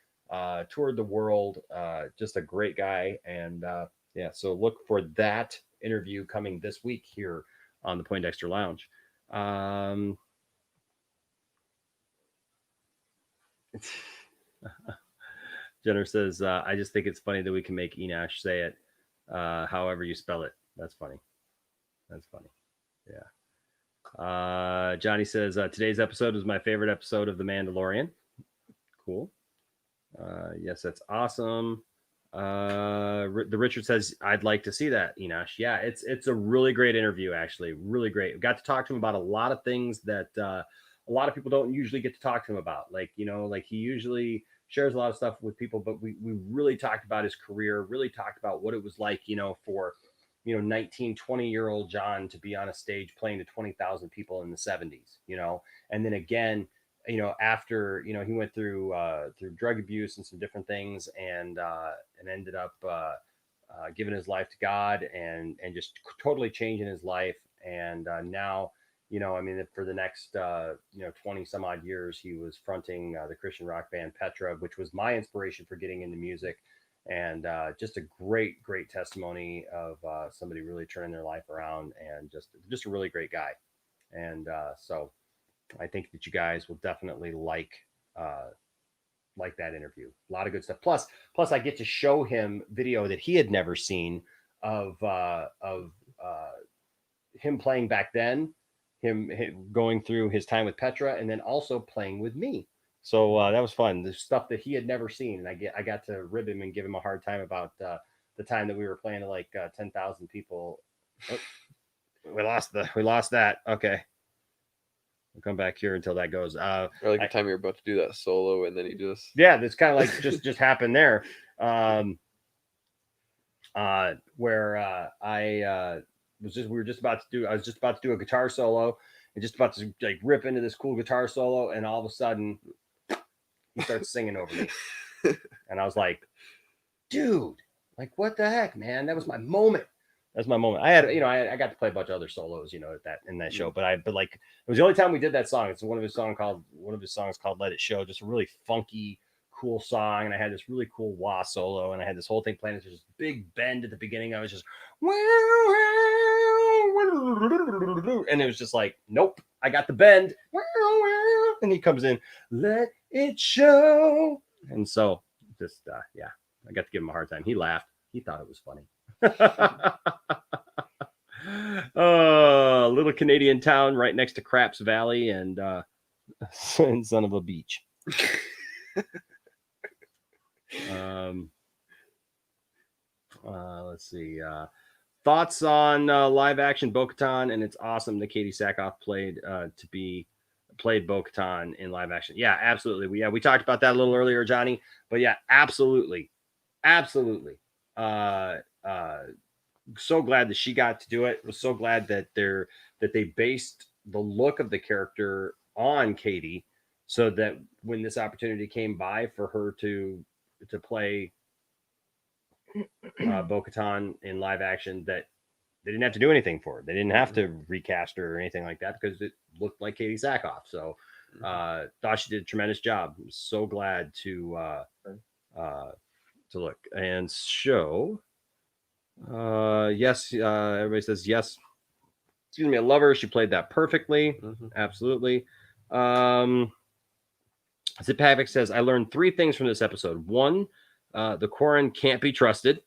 toured the world, just a great guy. And yeah, so look for that interview coming this week here on the Poindexter Lounge. Jenner says, I just think it's funny that we can make Enosh say it however you spell it. That's funny. Yeah. Johnny says, today's episode was my favorite episode of The Mandalorian. Cool. Yes, that's awesome. The Richard says, I'd like to see that, Enosh. Yeah, it's a really great interview, actually. Really great. We got to talk to him about a lot of things that a lot of people don't usually get to talk to him about. Like he usually shares a lot of stuff with people, but we really talked about his career, really talked about what it was like, for 19, 20-year-old John to be on a stage playing to 20,000 people in the 70s, and then again, after, he went through drug abuse and some different things, and ended up giving his life to God, and just totally changing his life. And now, for the next 20 some odd years, he was fronting the Christian rock band Petra, which was my inspiration for getting into music. And just a great testimony of somebody really turning their life around, and just a really great guy. And so I think that you guys will definitely like that interview. A lot of good stuff. Plus I get to show him video that he had never seen of him playing back then, him going through his time with Petra, and then also playing with me. So that was fun. The stuff that he had never seen, and I got to rib him and give him a hard time about the time that we were playing to like 10,000 people. Oh, we lost that. Okay, we'll come back here until that goes.
Or like the time you're about to do that solo, and then you just
that's kind of like just happened there. Where I we were just about to do. I was just about to do a guitar solo, and just about to like rip into this cool guitar solo, and all of a sudden he starts singing over me, and I was like, dude, like what the heck, man? That was my moment. That's my moment. I had, I got to play a bunch of other solos, in that show, but like it was the only time we did that song. It's one of his songs called "Let It Show," just a really funky, cool song. And I had this really cool wah solo, and I had this whole thing playing. There's this big bend at the beginning. I was just, and it was just like, nope, I got the bend. And he comes in, let it show. And so just, I got to give him a hard time. He laughed. He thought it was funny. Little Canadian town right next to Craps Valley and son of a beach. Let's see. Thoughts on live action Bo-Katan, and it's awesome that Katie Sackhoff played Bo-Katan in live action. Yeah, absolutely. We talked about that a little earlier, Johnny. But yeah, absolutely. So glad that she got to do it. Was so glad that they based the look of the character on Katie, so that when this opportunity came by for her to play Bo-Katan in live action, that they didn't have to do anything for it. They didn't have to recast her or anything like that, because it looked like Katie Sackhoff. So thought she did a tremendous job. I'm so glad to look and show. Yes, everybody says yes. Excuse me, I love her. She played that perfectly. Absolutely. Zip Havoc says, I learned 3 things from this episode. 1, the Quarren can't be trusted.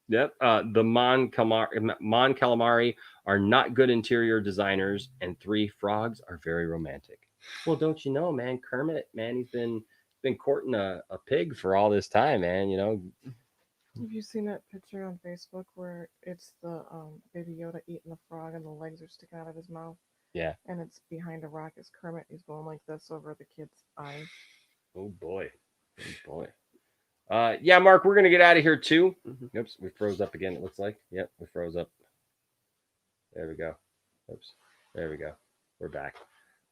Yep. The Mon Calamari are not good interior designers. And 3, frogs are very romantic. Well, don't you know, man, Kermit, man, he's been courting a pig for all this time, man.
Have you seen that picture on Facebook where it's the baby Yoda eating the frog and the legs are sticking out of his mouth?
Yeah.
And it's behind a rock is Kermit. He's going like this over the kid's eyes.
Oh boy. Yeah, Mark, we're gonna get out of here too. Oops, we froze up again. It looks like. Yep, we froze up. There we go. Oops. There we go. We're back.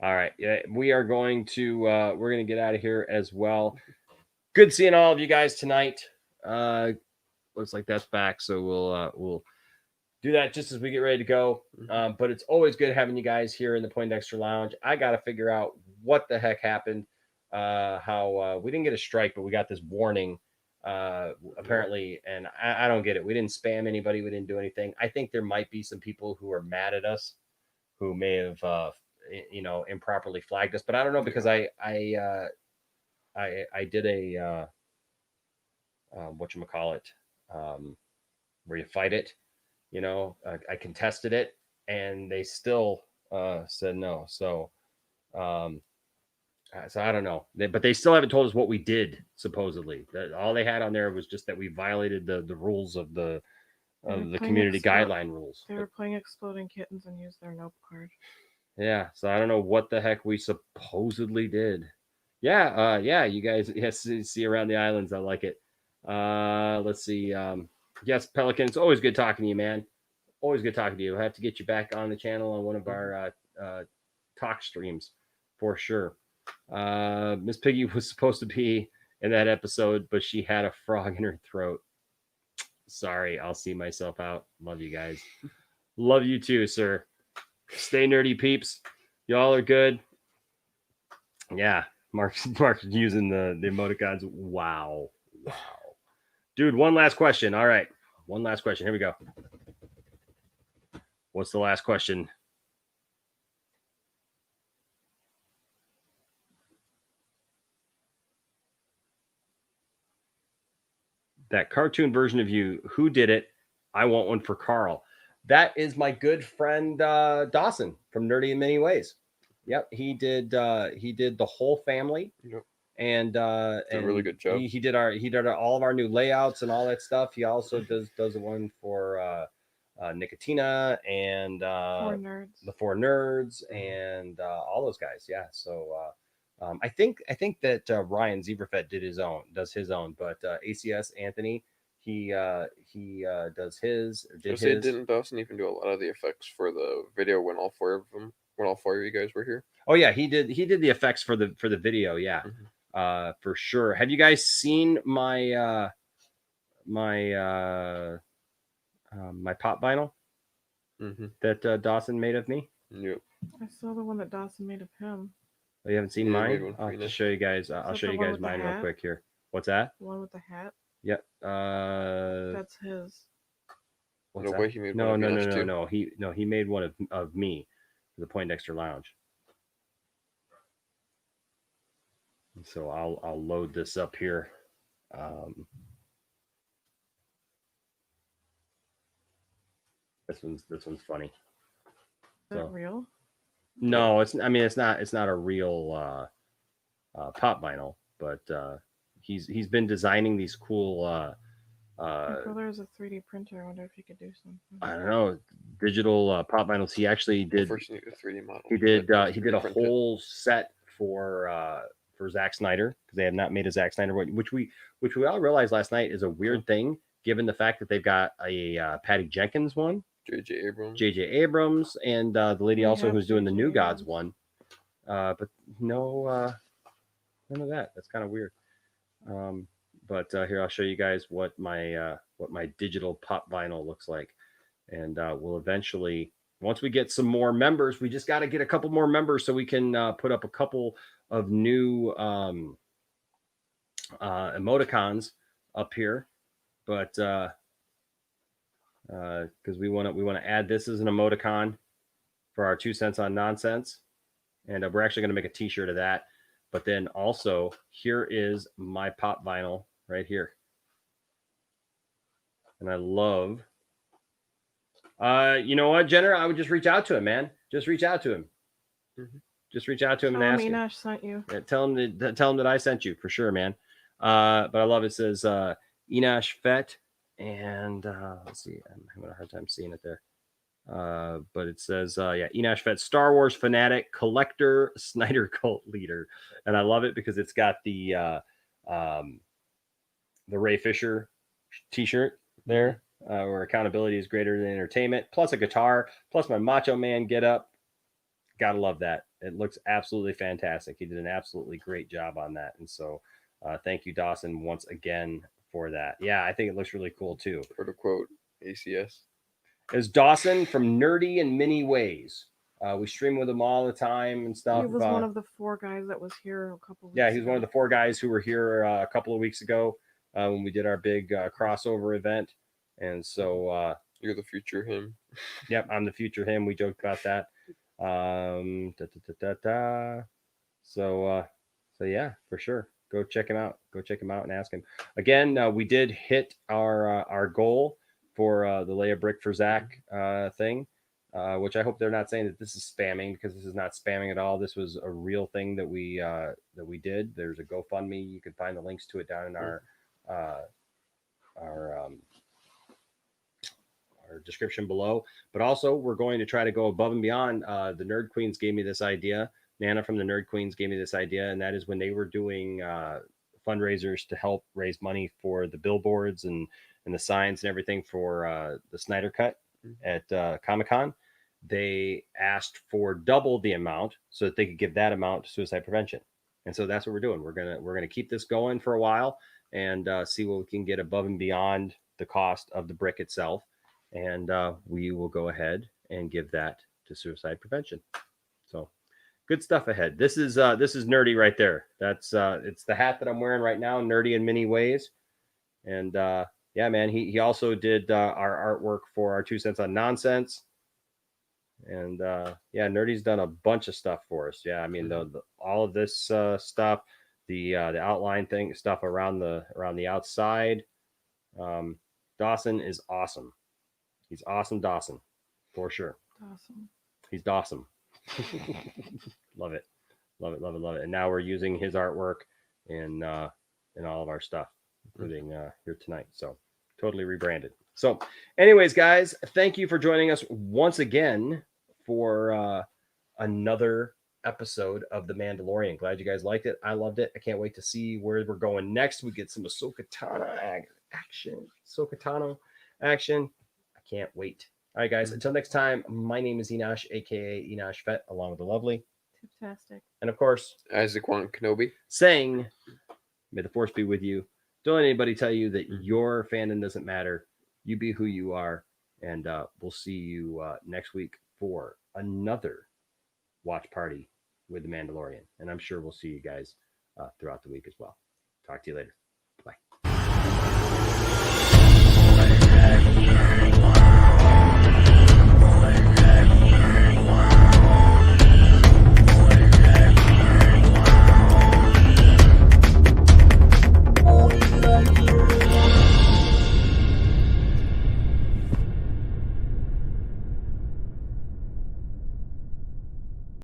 All right. Yeah, we are going to we're gonna get out of here as well. Good seeing all of you guys tonight. Looks like that's back, so we'll do that just as we get ready to go. But it's always good having you guys here in the Poindexter Lounge. I got to figure out what the heck happened. How we didn't get a strike, but we got this warning apparently, and I don't get it. We didn't spam anybody. We didn't do anything. I think there might be some people who are mad at us, who may have improperly flagged us, but I don't know, because I did a whatchamacallit, where you fight it, I contested it, and they still said no. So I don't know, but they still haven't told us what we did. Supposedly, all they had on there was just that we violated the rules of the community guideline rules.
They were playing Exploding Kittens and used their nope card.
Yeah, so I don't know what the heck we supposedly did. Yeah, you guys, yes, see around the islands. I like it. Let's see. Yes, Pelican, it's always good talking to you, man. Always good talking to you. I'll have to get you back on the channel on one of our talk streams for sure. Miss Piggy was supposed to be in that episode, but she had a frog in her throat. Sorry, I'll see myself out. Love you guys. Love you too, sir. Stay nerdy, peeps. Y'all are good. Yeah, Mark's using the emoticons. Wow. Dude, one last question. All right. One last question. Here we go. What's the last question? That cartoon version of you, who did it? I want one for Carl. That is my good friend Dawson from Nerdy in Many Ways. Yep, he did the whole family.
Yep.
And
did a really good job.
He did all of our new layouts and all that stuff. He also does the one for Nicotina and the Four Nerds and all those guys. Yeah. So I think that Ryan Zebrafet does his own, but ACS Anthony he does his.
Didn't Dawson even do a lot of the effects for the video when all four of you guys were here?
Oh yeah, he did the effects for the video. Yeah. For sure. Have you guys seen my my pop vinyl that Dawson made of me?
Yep.
I saw the one that Dawson made of him.
Oh, you haven't seen mine? I'll just show you guys. I'll show you guys mine real quick here. What's that?
The one with the hat.
Yep.
That's his.
No way he made
no,
one.
No. He made one of me for the Poindexter Lounge. So I'll load this up here. This one's funny.
Is that real?
No, it's not a real pop vinyl, but he's been designing these cool
My brother has a 3D printer. I wonder if he could do something.
I don't know, digital pop vinyls. He actually did.
First, you need a 3D model.
He did a whole set for Zack Snyder, because they have not made a Zack Snyder one, which we all realized last night is a weird thing, given the fact that they've got a Patty Jenkins one, J.J. Abrams, and the lady also who's doing the New Gods one, but no, none of that. That's kind of weird. But here, I'll show you guys what my digital pop vinyl looks like, and we'll eventually, once we get some more members, we just got to get a couple more members so we can put up a couple of new emoticons up here, but because we want to add this as an emoticon for our 2 cents on nonsense, and we're actually going to make a t-shirt of that. But then also, here is my pop vinyl right here, and I love. You know what, Jenner? I would just reach out to him, man. Just reach out to him. Just reach out to him and ask him.
Enosh sent you.
Yeah, tell him that I sent you for sure, man. But I love it. It says Enosh Fett, and let's see, I'm having a hard time seeing it there. But it says Enosh Fett, Star Wars fanatic, collector, Snyder cult leader, and I love it because it's got the Ray Fisher T-shirt there, where accountability is greater than entertainment, plus a guitar, plus my Macho Man get up. Gotta love that. It looks absolutely fantastic. He did an absolutely great job on that. And so thank you, Dawson, once again for that. Yeah, I think it looks really cool too.
For the quote, ACS.
Is Dawson from Nerdy in Many Ways. We stream with him all the time and stuff.
He was one of the 4 guys that was here a couple weeks
ago. He was one of the 4 guys who were here a couple of weeks ago when we did our big crossover event. And so
you're the future him.
Yep, I'm the future him. We joked about that. So yeah, for sure. Go check him out. Go check him out and ask him. Again, we did hit our goal for the lay a brick for Zach thing, which I hope they're not saying that this is spamming, because this is not spamming at all. This was a real thing that we did. There's a GoFundMe. You can find the links to it down in our description below. But also, we're going to try to go above and beyond. The Nerd Queens gave me this idea. Nana from the Nerd Queens gave me this idea, and that is when they were doing fundraisers to help raise money for the billboards and the signs and everything for the Snyder Cut at Comic-Con. They asked for double the amount so that they could give that amount to suicide prevention. And so that's what we're doing. We're gonna keep this going for a while and see what we can get above and beyond the cost of the brick itself, and we will go ahead and give that to suicide prevention. So good stuff ahead. This is nerdy right there. That's it's the hat that I'm wearing right now, nerdy in many ways. And yeah, man, he also did our artwork for our 2 cents on nonsense. And yeah, Nerdy's done a bunch of stuff for us. Yeah, I mean the all of this stuff, the outline thing, stuff around the outside. Dawson is awesome. He's awesome, Dawson, for sure.
Awesome.
He's Dawson. Love it, love it, love it, love it. And now we're using his artwork in all of our stuff, including here tonight. So totally rebranded. So, anyways, guys, thank you for joining us once again for another episode of The Mandalorian. Glad you guys liked it. I loved it. I can't wait to see where we're going next. We get some Ahsoka Tano action. Ahsoka Tano action. I can't wait. All right, guys. Until next time, my name is Enosh, aka Enosh Fett, along with the lovely,
Fantastic.
and of course,
Isaac Wan Kenobi,
saying, "May the Force be with you." Don't let anybody tell you that your fandom doesn't matter. You be who you are, and we'll see you next week for another watch party with The Mandalorian. And I'm sure we'll see you guys throughout the week as well. Talk to you later. Bye.